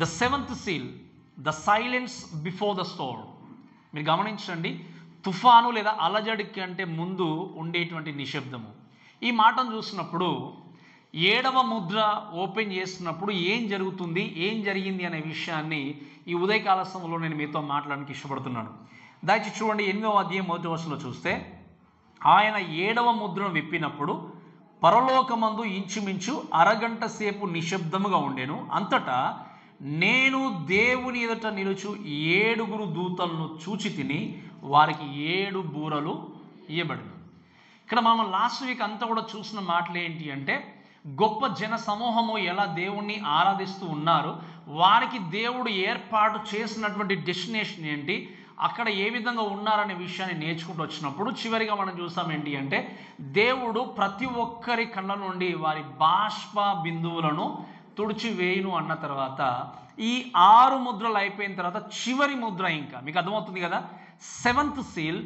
The seventh seal, the silence before the storm. మీరు గమనించండి, తుఫాను లేదా అలజడి కంటే ముందు ఉండేటువంటి నిశ్శబ్దము. ఈ మాటను చూసినప్పుడు 7వ ముద్ర ఓపెన్ చేస్తున్నప్పుడు ఏం జరుగుతుంది, ఏం జరిగింది అనే విషయాన్ని ఈ ఉదయకాల సమయంలో నేను మీతో మాట్లాడడానికి ఇష్టపడుతున్నాను. దయచేసి చూడండి, 8వ అధ్యాయం 1వ వచనంలో చూస్తే, ఆయన 7వ ముద్రను విప్పినప్పుడు పరలోకమందు ఇంచుమించు అరగంట సేపు నిశ్శబ్దముగా ఉండెను. అంతటా నేను దేవుని ఎదుట నిలుచు 7 దూతలను చూచి తిని, వారికి 7 బూరలు ఇయ్యబడిన. ఇక్కడ మనం లాస్ట్ వీక్ అంతా కూడా చూసిన మాటలు ఏంటి అంటే, గొప్ప జన సమూహము ఎలా దేవుణ్ణి ఆరాధిస్తూ ఉన్నారు, వారికి దేవుడు ఏర్పాటు చేసినటువంటి డెస్టినేషన్ ఏంటి, అక్కడ ఏ విధంగా ఉన్నారనే విషయాన్ని నేర్చుకుంటూ వచ్చినప్పుడు చివరిగా మనం చూసాం ఏంటి అంటే, దేవుడు ప్రతి ఒక్కరి కళ్ళ నుండి వారి బాష్ప బిందువులను తుడిచివేయును అన్న తర్వాత ఈ 6 ముద్రలు అయిపోయిన తర్వాత చివరి ముద్ర, ఇంకా మీకు అర్థమవుతుంది కదా, 7th seal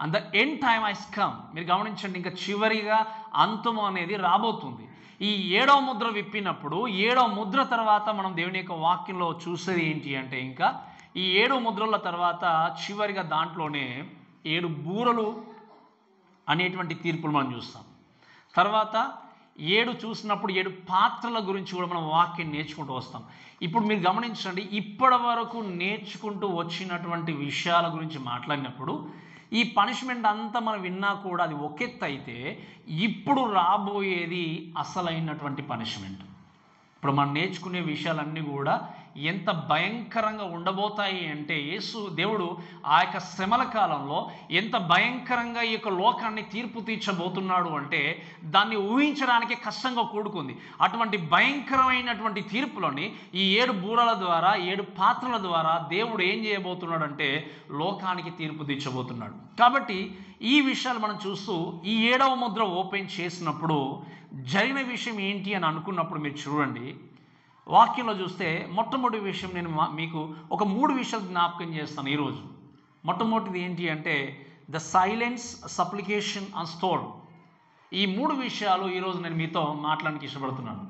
and the end time ice come. మీరు గమనించండి, ఇంకా చివరిగా అంతము అనేది రాబోతుంది. ఈ 7వ ముద్ర విప్పినప్పుడు 7వ ముద్ర తర్వాత మనం దేవుని యొక్క వాక్యంలో చూసేది ఏంటి అంటే, ఇంకా ఈ 7 ముద్రల తర్వాత చివరిగా దాంట్లోనే 7 బూరలు అనేటువంటి తీర్పులు మనం చూస్తాం. తర్వాత 7 చూసినప్పుడు 7 పాత్రల గురించి కూడా మనం వాక్యం నేర్చుకుంటూ వస్తాం. ఇప్పుడు మీరు గమనించండి, ఇప్పటి వరకు నేర్చుకుంటూ వచ్చినటువంటి విషయాల గురించి మాట్లాడినప్పుడు ఈ పనిష్మెంట్ అంతా మనం విన్నా కూడా అది ఒక ఎత్తు అయితే, ఇప్పుడు రాబోయేది అసలైనటువంటి పనిష్మెంట్. ఇప్పుడు మనం నేర్చుకునే విషయాలన్నీ కూడా ఎంత భయంకరంగా ఉండబోతాయి అంటే, దేవుడు ఆ యొక్క శ్రమల కాలంలో ఎంత భయంకరంగా ఈ యొక్క లోకాన్ని తీర్పు తీర్చబోతున్నాడు అంటే దాన్ని ఊహించడానికి కష్టంగా కూడుకుంది. అటువంటి భయంకరమైనటువంటి తీర్పులని ఈ 7 బూరల ద్వారా, 7 పాత్రల ద్వారా దేవుడు ఏం చేయబోతున్నాడు అంటే లోకానికి తీర్పు తీర్చబోతున్నాడు. కాబట్టి ఈ విషయాలు మనం చూస్తూ ఈ 7వ ముద్ర ఓపెన్ చేసినప్పుడు జరిగిన విషయం ఏంటి అని అనుకున్నప్పుడు మీరు చూడండి, వాక్యంలో చూస్తే మొట్టమొదటి విషయం నేను మీకు ఒక 3 విషయాలు జ్ఞాపకం చేస్తాను ఈరోజు. మొట్టమొదటిది ఏంటి అంటే the silence, supplication and storm. ఈ 3 విషయాలు ఈరోజు నేను మీతో మాట్లాడడానికి ఇష్టపడుతున్నాను.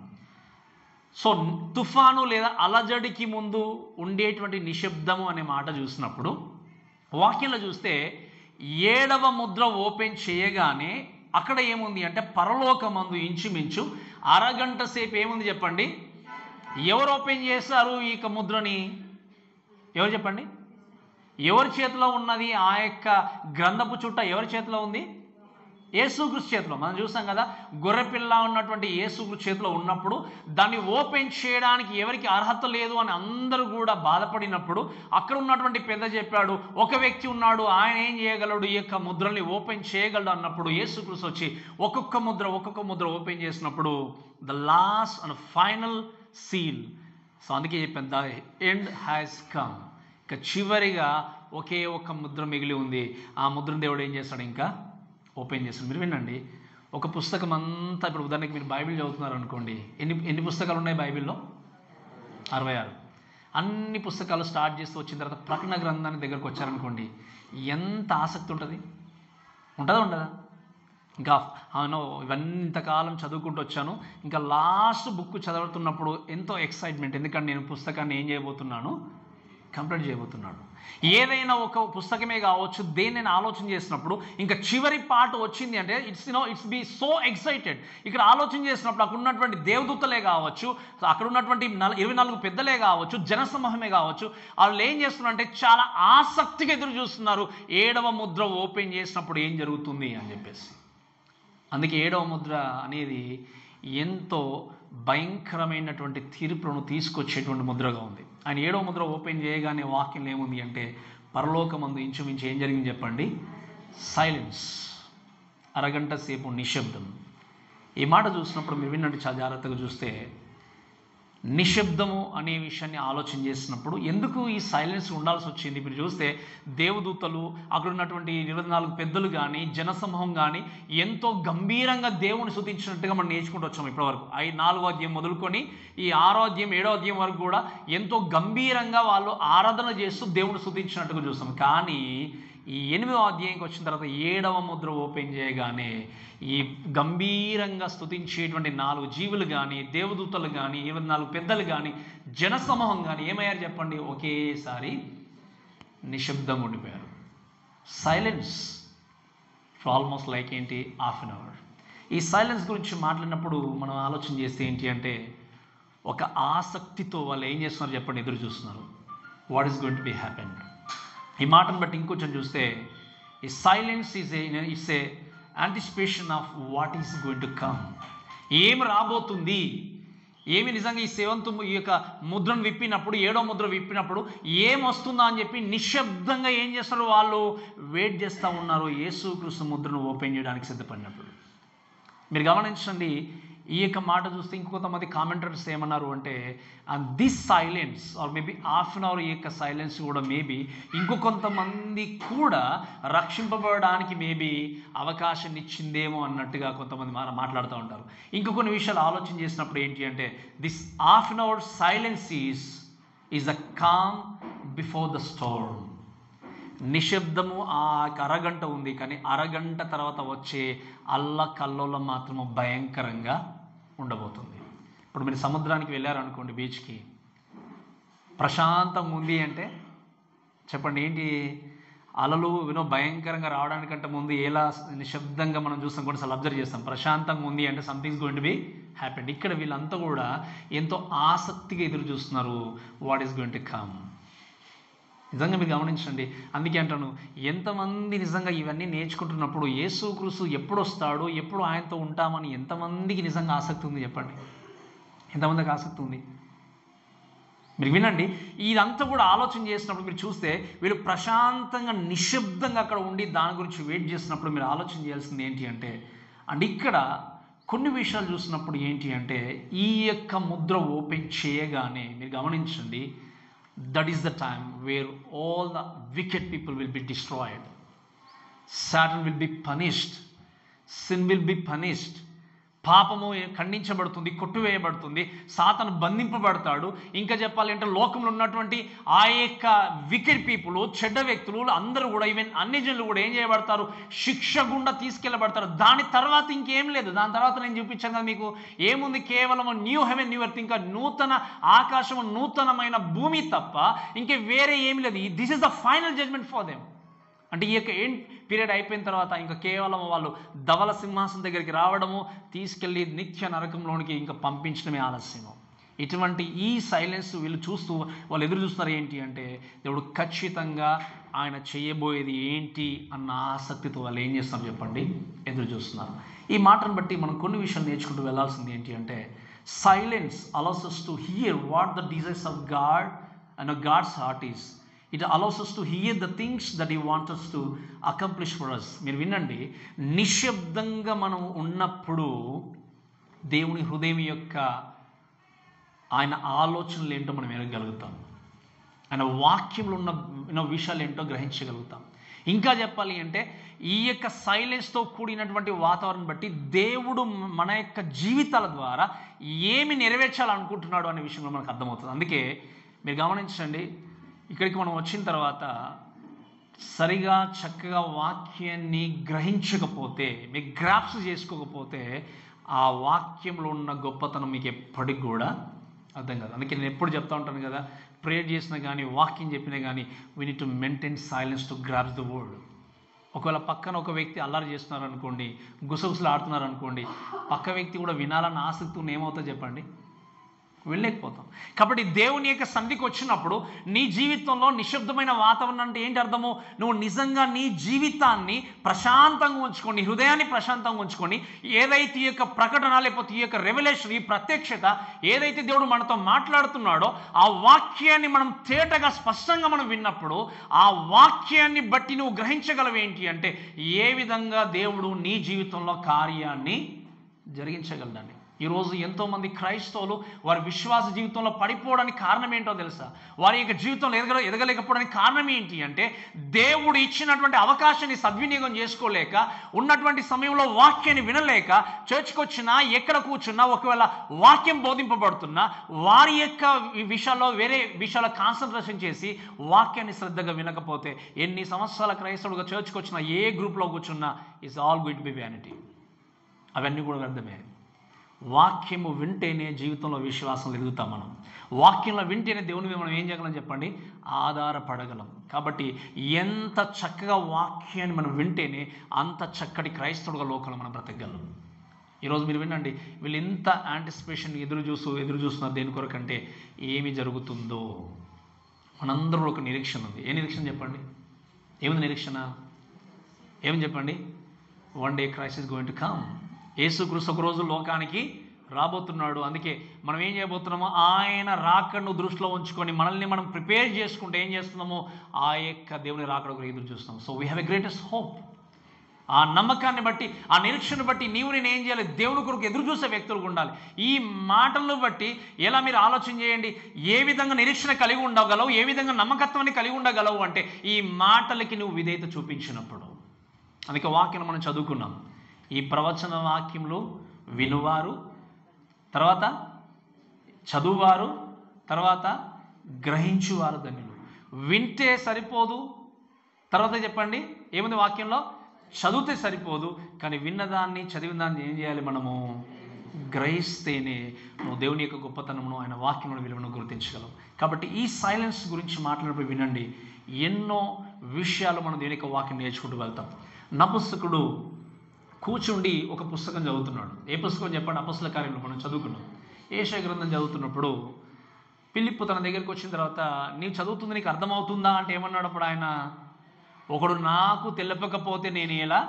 సో తుఫాను లేదా అలజడికి ముందు ఉండేటువంటి నిశ్శబ్దము అనే మాట చూసినప్పుడు వాక్యంలో చూస్తే 7వ ముద్ర ఓపెన్ చేయగానే అక్కడ ఏముంది అంటే పరలోకమందు ఇంచుమించు అరగంట సేపు ఏముంది చెప్పండి? ఎవరు ఓపెన్ చేశారు ఈ ముద్రని? ఎవరు చెప్పండి? ఎవరి చేతిలో ఉన్నది ఆ యొక్క గ్రంథపు చుట్ట? ఎవరి చేతిలో ఉంది? యేసుక్రీస్తు చేతిలో. మనం చూసాం కదా, గొర్రెపిల్ల ఉన్నటువంటి యేసుక్రీస్తు చేతిలో ఉన్నప్పుడు దాన్ని ఓపెన్ చేయడానికి ఎవరికి అర్హత లేదు అని అందరూ కూడా బాధపడినప్పుడు అక్కడ ఉన్నటువంటి పెద్ద చెప్పాడు, ఒక వ్యక్తి ఉన్నాడు, ఆయన ఏం చేయగలడు, ఈ యొక్క ముద్రల్ని ఓపెన్ చేయగలడు అన్నప్పుడు యేసుక్రీస్తు వచ్చి ఒక్కొక్క ముద్ర ఓపెన్ చేసినప్పుడు the last and final seal. So అందుకే చెప్పాను, ద ఎండ్ హ్యాస్ కమ్. ఇక చివరిగా ఒకే ఒక్క ముద్ర మిగిలి ఉంది. ఆ ముద్రను దేవుడు ఏం చేస్తాడు? ఇంకా ఓపెన్ చేస్తాడు. మీరు వినండి, ఒక పుస్తకం అంతా, ఇప్పుడు ఉదాహరణకి మీరు బైబిల్ చదువుతున్నారు అనుకోండి, ఎన్ని పుస్తకాలు ఉన్నాయి బైబిల్లో? 66. అన్ని పుస్తకాలు స్టార్ట్ చేస్తూ వచ్చిన తర్వాత ప్రకటన గ్రంథానికి దగ్గరకు వచ్చారనుకోండి, ఎంత ఆసక్తి ఉంటుంది? ఉంటుందా? ఇంకా ఇవన్నీ ఇంతకాలం చదువుకుంటూ వచ్చాను, ఇంకా లాస్ట్ బుక్ చదువుతున్నప్పుడు ఎంతో ఎక్సైట్మెంట్. ఎందుకంటే నేను పుస్తకాన్ని ఏం చేయబోతున్నాను? కంప్లీట్ చేయబోతున్నాడు. ఏదైనా ఒక పుస్తకమే కావచ్చు, దేన్ని నేను ఆలోచన చేసినప్పుడు ఇంకా చివరి పార్ట్ వచ్చింది అంటే ఇట్స్ బీ సో ఎక్సైటెడ్. ఇక్కడ ఆలోచన చేసినప్పుడు అక్కడ ఉన్నటువంటి దేవదూతలే కావచ్చు, అక్కడ ఉన్నటువంటి 24 పెద్దలే కావచ్చు, జనసమూహమే కావచ్చు, వాళ్ళు ఏం చేస్తున్నారంటే చాలా ఆసక్తిగా ఎదురు చూస్తున్నారు 7వ ముద్ర ఓపెన్ చేసినప్పుడు ఏం జరుగుతుంది అని చెప్పేసి. అందుకే 7వ ముద్ర అనేది ఎంతో భయంకరమైనటువంటి తీర్పులను తీసుకొచ్చేటువంటి ముద్రగా ఉంది. ఆయన 7వ ముద్ర ఓపెన్ చేయగానే వాక్యంలో ఏముంది అంటే పరలోకమందు ఇంచుమించు ఏం జరిగింది చెప్పండి? సైలెన్స్, అరగంట సేపు నిశ్శబ్దం. ఈ మాట చూసినప్పుడు మీరు విన్నట్టు చాలా జాగ్రత్తగా చూస్తే నిశ్శబ్దము అనే విషయాన్ని ఆలోచన చేసినప్పుడు ఎందుకు ఈ సైలెన్స్ ఉండాల్సి వచ్చింది? మీరు చూస్తే దేవదూతలు, అక్కడ ఉన్నటువంటి 24 పెద్దలు కానీ, జనసమూహం కానీ ఎంతో గంభీరంగా దేవుని స్తుతించినట్టుగా మనం నేర్చుకుంటూ వచ్చాము ఇప్పటివరకు. 4వ అధ్యాయం మొదలుకొని ఈ 6వ అధ్యాయం 7వ అధ్యాయం వరకు కూడా ఎంతో గంభీరంగా వాళ్ళు ఆరాధన చేస్తూ దేవుని స్తుతించినట్టుగా చూస్తాం. కానీ ఈ 8వ అధ్యాయంకి వచ్చిన తర్వాత 7వ ముద్ర ఓపెన్ చేయగానే ఈ గంభీరంగా స్తుతించేటువంటి 4 జీవులు కానీ, దేవదూతలు కానీ, 4 పెద్దలు కానీ, జనసమూహం కానీ ఏమయ్యారు చెప్పండి? ఒకేసారి నిశ్శబ్దం ఉండిపోయారు. సైలెన్స్ ఫర్ ఆల్మోస్ట్ లైక్ ఏంటి, హాఫ్ అన్ అవర్. ఈ సైలెన్స్ గురించి మాట్లాడినప్పుడు మనం ఆలోచన చేస్తే ఏంటి అంటే, ఒక ఆసక్తితో వాళ్ళు ఏం చేస్తున్నారు చెప్పండి, ఎదురు చూస్తున్నారు. What is going to B happen. ఈ మాటను బట్టి ఇంకొంచెం చూస్తే, ఈ silence it's a anticipation of what is going to come. ఏమి రాబోతుంది, ఏమి నిజంగా ఈ యొక్క ముద్రను విప్పినప్పుడు, 7వ ముద్ర విప్పినప్పుడు ఏం వస్తుందా అని చెప్పి నిశ్శబ్దంగా ఏం చేస్తారు, వాళ్ళు వెయిట్ చేస్తూ ఉన్నారు యేసుక్రీస్తు ముద్రను ఓపెన్ చేయడానికి సిద్ధపడినప్పుడు. మీరు గమనించండి, ఈ యొక్క మాట చూస్తే ఇంకొంతమంది కామెంటర్స్ ఏమన్నారు అంటే, this silence are maybe half an hour, ఈ యొక్క సైలెన్స్ కూడా మేబీ ఇంకొంతమంది కూడా రక్షింపబడడానికి మేబీ అవకాశం ఇచ్చిందేమో అన్నట్టుగా కొంతమంది మాట్లాడుతూ ఉంటారు. కొన్ని విషయాలు ఆలోచన చేసినప్పుడు ఏంటి అంటే, this half an hour silence is a calm before the storm. నిశ్శబ్దము ఆ అరగంట ఉంది, కానీ అరగంట తర్వాత వచ్చే అల్లకల్లోలం మాత్రము భయంకరంగా ఉండబోతుంది. ఇప్పుడు మీరు సముద్రానికి వెళ్ళారనుకోండి, బీచ్కి, ప్రశాంతంగా ఉంది అంటే చెప్పండి ఏంటి, అలలు భయంకరంగా రావడానికంటే ముందు ఎలా నిశ్శబ్దంగా మనం చూస్తాం, కొన్నిసార్లు అబ్జర్వ్ చేస్తాం. ప్రశాంతంగా ఉంది అంటే somethings going to be happened. ఇక్కడ వీళ్ళంతా కూడా ఎంతో ఆసక్తిగా ఎదురు చూస్తున్నారు, what is going to come. నిజంగా మీరు గమనించండి. అందుకే అంటాను, ఎంతమంది నిజంగా ఇవన్నీ నేర్చుకుంటున్నప్పుడు యేసుక్రీస్తు ఎప్పుడు వస్తాడు, ఎప్పుడు ఆయనతో ఉంటామని ఎంతమందికి నిజంగా ఆసక్తి ఉంది చెప్పండి? ఎంతమందికి ఆసక్తి ఉంది? మీరు వినండి, ఇదంతా కూడా ఆలోచన చేసినప్పుడు మీరు చూస్తే, వీళ్ళు ప్రశాంతంగా నిశ్శబ్దంగా అక్కడ ఉండి దాని గురించి వెయిట్ చేసినప్పుడు మీరు ఆలోచన చేయాల్సింది ఏంటి అంటే, అండ్ ఇక్కడ కొన్ని విషయాలు చూసినప్పుడు ఏంటి అంటే, ఈ యొక్క ముద్ర ఓపెన్ చేయగానే మీరు గమనించండి, that is the time where all the wicked people will be destroyed. Satan will be punished. Sin will be punished. పాపము ఖండించబడుతుంది, కొట్టువేయబడుతుంది, సాతాను బంధింపబడతాడు. ఇంకా చెప్పాలంటే లోకంలో ఉన్నటువంటి ఆ యొక్క వికెడ్ పీపుల్, చెడ్డ వ్యక్తులు అందరూ కూడా, ఈవెన్ అన్ని జనులు కూడా ఏం చేయబడతారు, శిక్ష గుండా తీసుకెళ్ళబడతారు. దాని తర్వాత ఇంకేం లేదు. దాని తర్వాత నేను చూపించాను కదా మీకు, ఏముంది, కేవలం న్యూ హెవెన్ న్యూ ఎర్త్, ఇంకా నూతన ఆకాశము నూతనమైన భూమి తప్ప ఇంకే వేరే ఏమి లేదు. This is the final judgement for them. అంటే ఈ యొక్క ఎండ్ పీరియడ్ అయిపోయిన తర్వాత ఇంకా కేవలం వాళ్ళు ధవల సింహాసనం దగ్గరికి రావడము, తీసుకెళ్ళి నిత్య నరకంలోనికి ఇంకా పంపించడమే ఆలస్యము. ఇటువంటి ఈ సైలెన్స్ వీళ్ళు చూస్తూ వాళ్ళు ఎదురు చూస్తున్నారు. ఏంటి అంటే, దేవుడు ఖచ్చితంగా ఆయన చేయబోయేది ఏంటి అన్న ఆసక్తితో వాళ్ళు ఏం చేస్తున్నారు చెప్పండి, ఎదురు చూస్తున్నారు. ఈ మాటను బట్టి మనం కొన్ని విషయాలు నేర్చుకుంటూ వెళ్ళాల్సింది ఏంటి అంటే, silence allows us to hear what the desires of God and God's heart is. It allows us to hear the things that He wants us to accomplish for us. మీరు వినండి, నిశ్శబ్దంగా మనం ఉన్నప్పుడు దేవుని హృదయం యొక్క ఆయన ఆలోచనలు ఏంటో మనం ఎరగగలుగుతాం. ఆయన వాక్యంలో ఉన్న విషయాలు ఏంటో గ్రహించగలుగుతాం. ఇంకా చెప్పాలి అంటే, ఈ యొక్క సైలెన్స్తో కూడినటువంటి వాతావరణం బట్టి దేవుడు మన యొక్క జీవితాల ద్వారా ఏమి నెరవేర్చాలనుకుంటున్నాడు అనే విషయంలో మనకు అర్థమవుతుంది. అందుకే మీరు గమనించండి, ఇక్కడికి మనం వచ్చిన తర్వాత సరిగా చక్కగా వాక్యాన్ని గ్రహించకపోతే, మీకు గ్రాప్స్ చేసుకోకపోతే, ఆ వాక్యంలో ఉన్న గొప్పతనం మీకు ఎప్పటికి కూడా అర్థం కాదు. అందుకే నేను ఎప్పుడు చెప్తా ఉంటాను కదా, ప్రేయర్ చేసినా కానీ, వాక్యం చెప్పినా కానీ, we need to maintain silence to grasp the word. ఒకవేళ పక్కన ఒక వ్యక్తి అల్లరి చేస్తున్నారు అనుకోండి, గుసగుసలు ఆడుతున్నారు అనుకోండి, పక్క వ్యక్తి కూడా వినాలన్న ఆసక్తి ఉన్న ఏమవుతుందో చెప్పండి, వెళ్ళలేకపోతాం. కాబట్టి దేవుని యొక్క సన్నిధికి వచ్చినప్పుడు నీ జీవితంలో నిశ్శబ్దమైన వాతావరణం అంటే ఏంటి అర్థము, నువ్వు నిజంగా నీ జీవితాన్ని ప్రశాంతంగా ఉంచుకొని, హృదయాన్ని ప్రశాంతంగా ఉంచుకొని, ఏదైతే ఈ యొక్క ప్రకటన లేకపోతే ఈ యొక్క రెవల్యూషన్, ఈ ప్రత్యక్షత ఏదైతే దేవుడు మనతో మాట్లాడుతున్నాడో ఆ వాక్యాన్ని మనం తేటగా స్పష్టంగా మనం విన్నప్పుడు, ఆ వాక్యాన్ని బట్టి నువ్వు గ్రహించగలవు ఏంటి అంటే, ఏ విధంగా దేవుడు నీ జీవితంలో కార్యాన్ని జరిగించగలడండి. ఈరోజు ఎంతోమంది క్రైస్తవులు వారి విశ్వాస జీవితంలో పడిపోవడానికి కారణం ఏంటో తెలుసా? వారి యొక్క జీవితంలో ఎదగలేకపోవడానికి కారణం ఏంటి అంటే, దేవుడు ఇచ్చినటువంటి అవకాశాన్ని సద్వినియోగం చేసుకోలేక, ఉన్నటువంటి సమయంలో వాక్యాన్ని వినలేక, చర్చ్కి వచ్చినా ఎక్కడ కూర్చున్నా ఒకవేళ వాక్యం బోధింపబడుతున్నా వారి యొక్క విషయాల్లో వేరే విషయాల్లో కాన్సన్ట్రేషన్ చేసి వాక్యాన్ని శ్రద్ధగా వినకపోతే, ఎన్ని సంవత్సరాల క్రైస్తవుడుగా చర్చ్కి వచ్చినా, ఏ గ్రూప్లో కూర్చున్నా, it's all going to B vanity. అవన్నీ కూడా వ్యర్థమే. వాక్యము వింటేనే జీవితంలో విశ్వాసం ఎదుగుతాం. మనం వాక్యంలో వింటేనే దేవుని మీద మనం ఏం చేయగలం చెప్పండి? ఆధారపడగలం. కాబట్టి ఎంత చక్కగా వాక్యాన్ని మనం వింటేనే అంత చక్కటి క్రైస్తవుడుగా లోకంలో మనం బ్రతకగలం. ఈరోజు మీరు వినండి, వీళ్ళు ఎంత యాంటిసిపేషన్ ఎదురు చూస్తున్నారు దేని కొరకంటే ఏమి జరుగుతుందో. మనందరూ ఒక నిరీక్షణ ఉంది. ఏ నిరీక్షణ చెప్పండి? ఏముంది నిరీక్షణ? ఏమని చెప్పండి? One day Christ is going to come. యేసుక్రీస్తు ఒక రోజు లోకానికి రాబోతున్నాడు. అందుకే మనం ఏం చేయబోతున్నామో ఆయన రాకడను దృష్టిలో ఉంచుకొని మనల్ని మనం ప్రిపేర్ చేసుకుంటే ఏం చేస్తున్నామో ఆ యొక్క దేవుని రాకడకు ఎదురు చూస్తున్నాం. So we have a greatest hope. ఆ నమ్మకాన్ని బట్టి, ఆ నిరీక్షను బట్టి నేను ఏం చేయాలి? దేవుని కొరకు ఎదురు చూసే వ్యక్తులుగా ఉండాలి. ఈ మాటలను బట్టి ఎలా మీరు ఆలోచన చేయండి, ఏ విధంగా నిరీక్షణ కలిగి ఉండగలవు, ఏ విధంగా నమ్మకత్వాన్ని కలిగి ఉండగలవు అంటే ఈ మాటలకి నువ్వు విధేయత చూపించినప్పుడు. అందుకే వాక్యం మనం చదువుకున్నాం. ఈ ప్రవచన వాక్యములు వినువారు, తర్వాత చదువువారు, తర్వాత గ్రహించువారు ధన్యులు. వింటే సరిపోదు, తర్వాత చెప్పండి ఏముంది వాక్యంలో? చదివితే సరిపోదు, కానీ విన్నదాన్ని చదివిన దాన్ని ఏం చేయాలి? మనము గ్రహిస్తేనే నువ్వు దేవుని యొక్క గొప్పతనమును, ఆయన వాక్యమును విలువను గుర్తించగలవు. కాబట్టి ఈ సైలెన్స్ గురించి మాట్లాడినప్పుడు వినండి, ఎన్నో విషయాలు మనం దేవుని యొక్క వాక్యం నేర్చుకుంటూ వెళ్తాం. నపుంసకుడు కూర్చుండి ఒక పుస్తకం చదువుతున్నాడు. ఏ పుస్తకం చెప్పండి? అపొస్తలుల కార్యములు మనం చదువుకున్నాం. యెషయా గ్రంథం చదువుతున్నప్పుడు ఫిలిప్పు తన దగ్గరికి వచ్చిన తర్వాత, నీవు చదువుతుంది నీకు అర్థమవుతుందా అంటే ఏమన్నాడు అప్పుడు ఆయన? ఒకడు నాకు తెలపకపోతే నేను ఎలా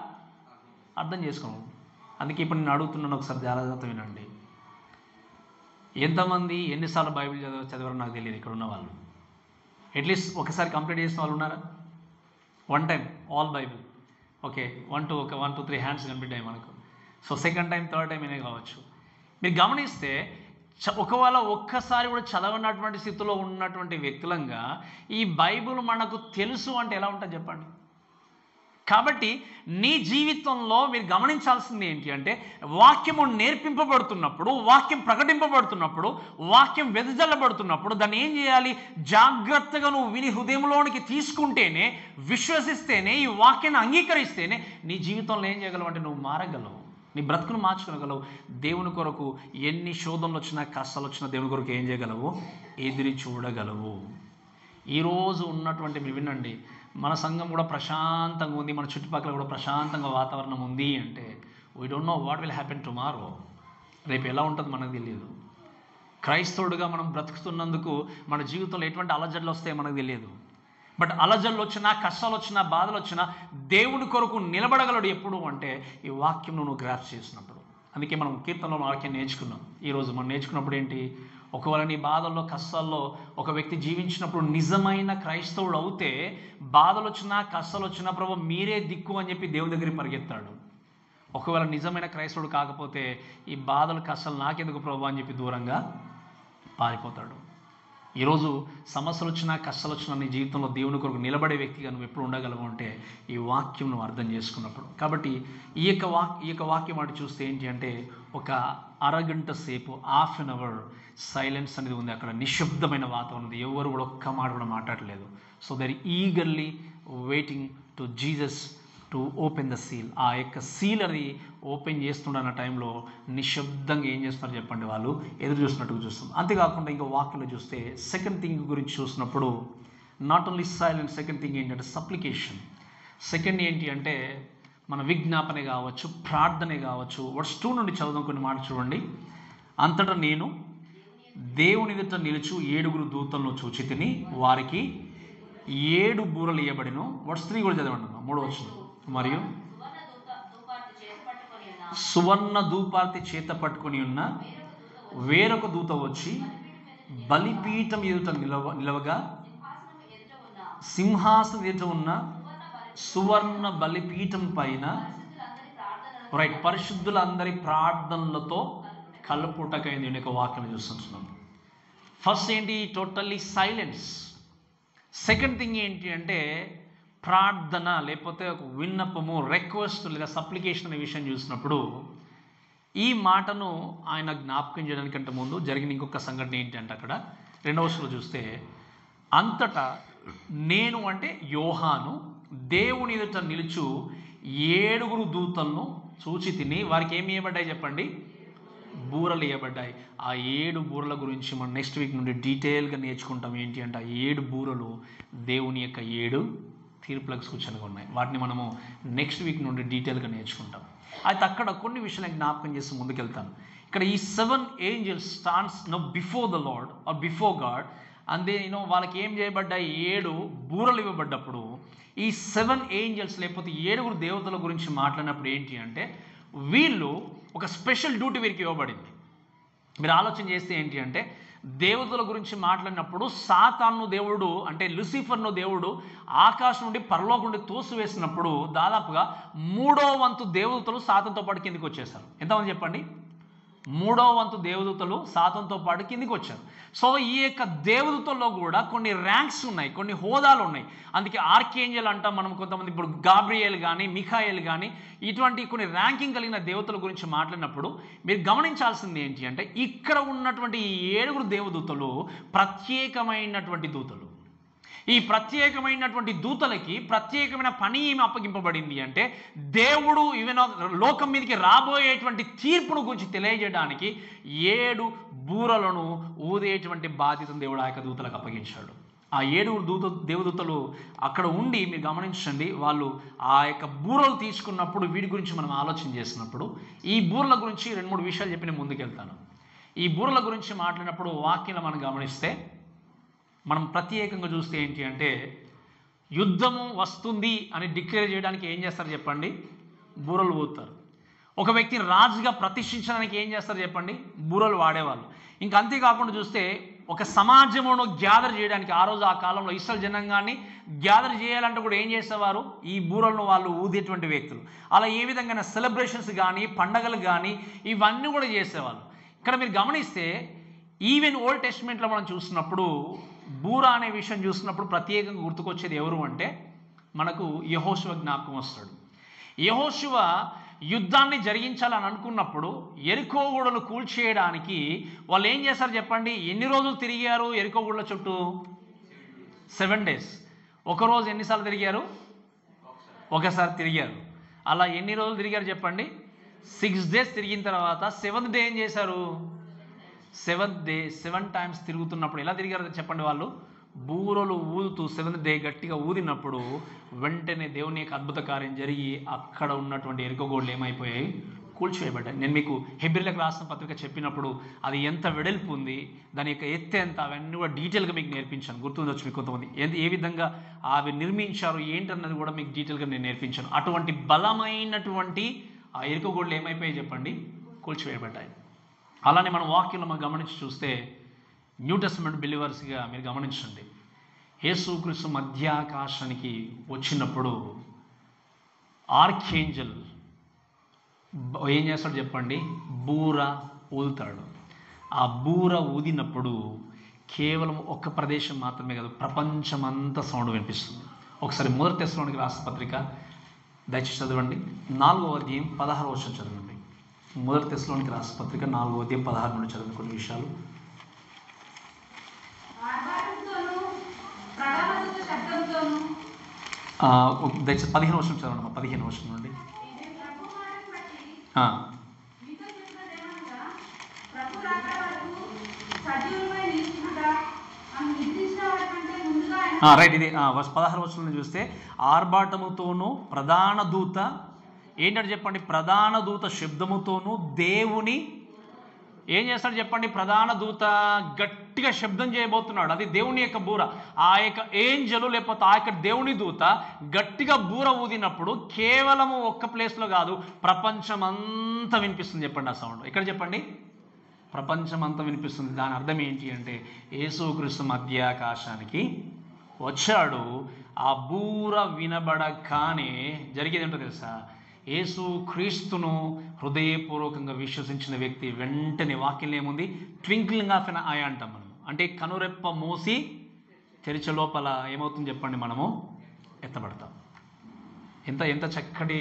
అర్థం చేసుకోను. అందుకే ఇప్పుడు నేను అడుగుతున్నాను, ఒకసారి జాగ్రత్త వినండి. ఎంతమంది ఎన్నిసార్లు బైబిల్ చదివారో నాకు తెలియదు ఇక్కడ ఉన్న వాళ్ళు. అట్లీస్ట్ ఒకసారి కంప్లీట్ చేసిన వాళ్ళు ఉన్నారా? One time all Bible. Okay, 1 2 3 hands కనిపించాయి మనకు. So second time third time అనే కావచ్చు. మీరు గమనిస్తే ఒకవేళ ఒక్కసారి కూడా చదవనటువంటి స్థితిలో ఉన్నటువంటి వ్యక్తులంగా ఈ బైబిల్ మనకు తెలుసు అంటే ఎలా ఉంటుంది చెప్పండి? కాబట్టి నీ జీవితంలో మీరు గమనించాల్సింది ఏంటి అంటే, వాక్యము నేర్పింపబడుతున్నప్పుడు, వాక్యం ప్రకటింపబడుతున్నప్పుడు, వాక్యం వెదజల్లబడుతున్నప్పుడు దాన్ని ఏం చేయాలి? జాగ్రత్తగా నువ్వు విని హృదయంలోనికి తీసుకుంటేనే, విశ్వసిస్తేనే, ఈ వాక్యాన్ని అంగీకరిస్తేనే నీ జీవితంలో ఏం చేయగలవు అంటే నువ్వు మారగలవు, నీ బ్రతుకును మార్చుకోగలవు. దేవుని కొరకు ఎన్ని శోధనలు వచ్చినా, కష్టాలు వచ్చినా దేవుని కొరకు ఏం చేయగలవు? ఎదిరి చూడగలవు. ఈరోజు ఉన్నటువంటి మీరు వినండి, మన సంఘం కూడా ప్రశాంతంగా ఉంది, మన చుట్టుపక్కల కూడా ప్రశాంతంగా వాతావరణం ఉంది అంటే we don't know what will happen tomorrow. రేపు ఎలా ఉంటుంది మనకు తెలియదు. క్రైస్తవుడిగా మనం బ్రతుకుతున్నందుకు మన జీవితంలో ఎటువంటి అలజడులు వస్తాయో మనకు తెలియదు. బట్ అలజడులు వచ్చినా, కష్టాలు వచ్చినా, బాధలు వచ్చినా దేవుని కొరకు నిలబడగలడు ఎప్పుడు అంటే ఈ వాక్యం నువ్వు గ్రాప్ చేసినప్పుడు. అందుకే మనం కీర్తనలో వాక్యం నేర్చుకున్నాం. ఈరోజు మనం నేర్చుకున్నప్పుడు ఏంటి? ఒకవేళ నీ బాధల్లో, కష్టాల్లో ఒక వ్యక్తి జీవించినప్పుడు నిజమైన క్రైస్తవుడు అవుతే, బాధలు వచ్చినా, కష్టాలు వచ్చినా ప్రభు మీరే దిక్కు అని చెప్పి దేవుని దగ్గరికి పరిగెత్తాడు. ఒకవేళ నిజమైన క్రైస్తవుడు కాకపోతే ఈ బాధలు, కష్టాలు నాకెందుకు ప్రభు అని చెప్పి దూరంగా పారిపోతాడు. ఈరోజు సమస్యలు వచ్చినా, కష్టాలు వచ్చినా నీ జీవితంలో దేవుని కొరకు నిలబడే వ్యక్తిగా నువ్వు ఎప్పుడు ఉండగలవు అంటే ఈ వాక్యం నువ్వు అర్థం చేసుకున్నప్పుడు. కాబట్టి ఈ యొక్క వాక్యం అటు చూస్తే ఏంటి అంటే ఒక అరగంట సేపు, హాఫ్ అన్ అవర్ సైలెన్స్ అనేది ఉంది. అక్కడ నిశ్శబ్దమైన వాతావరణం ఉంది. ఎవరు కూడా ఒక్క మాట కూడా మాట్లాడలేదు. So they are eagerly waiting to Jesus to open the seal. ఆ యొక్క సీల్ అది ఓపెన్ చేస్తున్న టైంలో నిశ్శబ్దంగా ఏం చేస్తున్నారు చెప్పండి? వాళ్ళు ఎదురు చూస్తున్నట్టుగా చూస్తాం. అంతేకాకుండా ఇంకా వాక్యంలో చూస్తే సెకండ్ థింగ్ గురించి చూసినప్పుడు not only silence, second thing ఏంటంటే సప్లికేషన్. సెకండ్ ఏంటి అంటే మన విజ్ఞాపనే కావచ్చు, ప్రార్థనే కావచ్చు. వర్స్ 2 నుండి చదువుదాం కొన్ని మాటలు చూడండి. అంతటా నేను దేవుని ఎదుట నిలుచు 7 దూతలను చూచి తిని వారికి 7 బూరలు ఇయ్యబడిను. వర్స్ 3 కూడా చదవండి, 3వ వచనం. మరియు సువర్ణ ధూపార్తి చేత పట్టుకొని ఉన్న వేరొక దూత వచ్చి బలిపీఠం ఎదుట నిలవగా సింహాసనం ఎదుట ఉన్న సువర్ణ బలిపీఠం పైన పరిశుద్ధులందరి ప్రార్థనలతో కళ్ళు పుట్టకైంది యొక్క వాక్యం చూస్తున్నాం. ఫస్ట్ ఏంటి? Totally silence. సెకండ్ థింగ్ ఏంటి అంటే ప్రార్థన, లేకపోతే ఒక విన్నపము, రిక్వెస్ట్ లేదా సప్లికేషన్ అనే విషయం చూసినప్పుడు ఈ మాటను ఆయన జ్ఞాపకం చేయడానికంటే ముందు జరిగిన ఇంకొక సంఘటన ఏంటి అంటే అక్కడ 2వ వచనంలో చూస్తే, అంతటా నేను అంటే యోహాను దేవుని ఎదుట నిలుచు 7 దూతలను చూచి తిని వారికి ఏమి ఇవ్వబడ్డాయి చెప్పండి? బూరలు ఇవ్వబడ్డాయి. ఆ 7 బూరల గురించి మనం నెక్స్ట్ వీక్ నుండి డీటెయిల్గా నేర్చుకుంటాం. ఏంటి అంటే ఆ 7 బూరలు దేవుని యొక్క 7 తీర్పులకు సూచనగా ఉన్నాయి. వాటిని మనము నెక్స్ట్ వీక్ నుండి డీటెయిల్గా నేర్చుకుంటాం. అయితే అక్కడ కొన్ని విషయాలను జ్ఞాపకం చేసి ముందుకెళ్తాను. ఇక్కడ ఈ 7 angels stands before the lord are before God, అందే వాళ్ళకి ఏం చేయబడ్డాయి? 7 బూరలు ఇవ్వబడ్డప్పుడు ఈ 7 angels లేకపోతే 7 దేవతల గురించి మాట్లాడినప్పుడు ఏంటి అంటే వీళ్ళు ఒక స్పెషల్ డ్యూటీ వీరికి ఇవ్వబడింది. మీరు ఆలోచన చేస్తే ఏంటి అంటే దేవతల గురించి మాట్లాడినప్పుడు సాతాను దేవుడు అంటే లూసిఫర్ను దేవుడు ఆకాశం నుండి పరలోకం నుండి తోసివేసినప్పుడు దాదాపుగా 3వ వంతు దేవదూతలు సాతానుతో పాటు కిందికి వచ్చేసారు. ఎంతమంది చెప్పండి? 3వ వంతు దేవదూతలు సాతానుతో పాటు కిందికి వచ్చారు. సో ఈ యొక్క దేవదూతల్లో కూడా కొన్ని ర్యాంక్స్ ఉన్నాయి, కొన్ని హోదాలు ఉన్నాయి. అందుకే ఆర్కేంజల్ అంటాం మనం. కొంతమంది ఇప్పుడు గాబ్రియేల్ కానీ మిఖాయేల్ కానీ ఇటువంటి కొన్ని ర్యాంకింగ్ కలిగిన దేవతల గురించి మాట్లాడినప్పుడు మీరు గమనించాల్సింది ఏంటి అంటే ఇక్కడ ఉన్నటువంటి ఈ 7 దేవదూతలు ప్రత్యేకమైనటువంటి దూతలు. ఈ ప్రత్యేకమైనటువంటి దూతలకి ప్రత్యేకమైన పని ఏమి అప్పగింపబడింది అంటే దేవుడు ఈవెన్ లోకం మీదకి రాబోయేటువంటి తీర్పును గురించి తెలియజేయడానికి 7 బూరలను ఊదేటువంటి బాధ్యతను దేవుడు ఆ యొక్క దూతలకు అప్పగించాడు. ఆ 7 దేవదూతలు అక్కడ ఉండి మీరు గమనించండి, వాళ్ళు ఆ యొక్క బూరలు తీసుకున్నప్పుడు వీటి గురించి మనం ఆలోచన చేసినప్పుడు ఈ బూరల గురించి 2-3 విషయాలు చెప్పి నేను ముందుకెళ్తాను. ఈ బూరల గురించి మాట్లాడినప్పుడు వాక్యంలో మనం గమనిస్తే మనం ప్రత్యేకంగా చూస్తే ఏంటి అంటే యుద్ధము వస్తుంది అని డిక్లేర్ చేయడానికి ఏం చేస్తారు చెప్పండి? బూరలు ఊదుతారు. ఒక వ్యక్తిని రాజుగా ప్రతిష్ఠించడానికి ఏం చేస్తారు చెప్పండి? బూరలు వాడేవాళ్ళు. ఇంకా అంతేకాకుండా చూస్తే ఒక సమాజమును గ్యాదర్ చేయడానికి ఆ రోజు ఆ కాలంలో ఇస్రాయేల్ జనాంగాన్ని గ్యాదర్ చేయాలంటే కూడా ఏం చేసేవారు? ఈ బూరలను వాళ్ళు ఊదేటువంటి వ్యక్తులు. అలా ఏ విధంగా సెలబ్రేషన్స్ కానీ పండగలు కానీ ఇవన్నీ కూడా చేసేవాళ్ళు. ఇక్కడ మీరు గమనిస్తే ఈవెన్ ఓల్డ్ టెస్ట్మెంట్లో మనం చూసినప్పుడు బూర అనే విషయం చూసినప్పుడు ప్రత్యేకంగా గుర్తుకొచ్చేది ఎవరు అంటే మనకు యెహోషువ జ్ఞాపకం వస్తాడు. యెహోషువ యుద్ధాన్ని జరిగించాలని అనుకున్నప్పుడు యెరికో గోడలు కూల్చేయడానికి వాళ్ళు ఏం చేశారు చెప్పండి? ఎన్ని రోజులు తిరిగారు యెరికో గోడల చుట్టూ? 7 days. ఒకరోజు ఎన్నిసార్లు తిరిగారు? ఒకసారి తిరిగారు. అలా ఎన్ని రోజులు తిరిగారు చెప్పండి? 6 days తిరిగిన తర్వాత 7th day ఏం చేశారు? 7th day 7 times తిరుగుతున్నప్పుడు ఎలా తిరిగారు చెప్పండి? వాళ్ళు బూరలు ఊదుతూ 7th day గట్టిగా ఊదినప్పుడు వెంటనే దేవుని యొక్క అద్భుత కార్యం జరిగి అక్కడ ఉన్నటువంటి ఎరుక గోడలు ఏమైపోయాయి? కూల్చివేయబడ్డాయి. నేను మీకు హెబ్రీలకు రాసిన పత్రిక చెప్పినప్పుడు అది ఎంత వెడల్పు ఉంది, దాని యొక్క ఎత్తు ఎంత, అవన్నీ కూడా డీటెయిల్గా మీకు నేర్పించాను. గుర్తుండొచ్చు మీకు కొంతమంది ఏ విధంగా అవి నిర్మించారు ఏంటన్నది కూడా మీకు డీటెయిల్గా నేను నేర్పించాను. అటువంటి బలమైనటువంటి ఆ ఎరుక గోడలు ఏమైపోయాయి చెప్పండి? కూల్చివేయబడ్డాయి. అలానే మన వాక్యంలో మనం గమనించి చూస్తే న్యూ టెస్టమెంట్ బిలీవర్స్గా మీరు గమనించండి, యేసుక్రీస్తు మధ్యాకాశానికి వచ్చినప్పుడు ఆర్కేంజల్ ఏం చేస్తాడు చెప్పండి? బూర ఊదుతాడు. ఆ బూర ఊదినప్పుడు కేవలం ఒక్క ప్రదేశం మాత్రమే కాదు, ప్రపంచమంతా సౌండ్ వినిపిస్తుంది. ఒకసారి 1 తెస్సలోనికీ రాసిన పత్రిక దయచేసి చదవండి. 4వ అధ్యాయం 16వ వచనం చదవండి. 1 తెస్సలోనికీ రాసిన పత్రిక 4వ అధ్యాయం 16 నుండి చదివిన కొన్ని విషయాలు. దయచేసి 15వ వచనం చదవండి. 15వ వచనం నుండి. రైట్, ఇది 16వ వచనం చూస్తే ఆర్భాటముతోనూ ప్రధాన దూత ఏంటంటే చెప్పండి? ప్రధాన దూత శబ్దముతోనూ దేవుని ఏం చేస్తాడు చెప్పండి? ప్రధాన దూత గట్టిగా శబ్దం చేయబోతున్నాడు. అది దేవుని యొక్క బూర. ఆ యొక్క ఏంజలు లేకపోతే ఆ యొక్క దేవుని దూత గట్టిగా బూర ఊదినప్పుడు కేవలము ఒక్క ప్లేస్లో కాదు, ప్రపంచమంతా వినిపిస్తుంది. చెప్పండి ఆ సౌండ్ ఎక్కడ చెప్పండి? ప్రపంచమంతా వినిపిస్తుంది. దాని అర్థం ఏంటి అంటే యేసుక్రీస్తు మధ్యాకాశానికి వచ్చాడు. ఆ బూర వినబడగానే జరిగేది ఏంటో తెలుసా? యేసు క్రీస్తును హృదయపూర్వకంగా విశ్వసించిన వ్యక్తి వెంటనే వాక్యంలో ఏముంది, ట్వింక్లింగ్ ఆఫ్ ఎన్ ఐ అంటాం మనం. అంటే కనురెప్ప మూసి తెరిచే లోపల ఏమవుతుంది చెప్పండి, మనము ఎత్తబడతాం. ఎంత ఎంత చక్కటి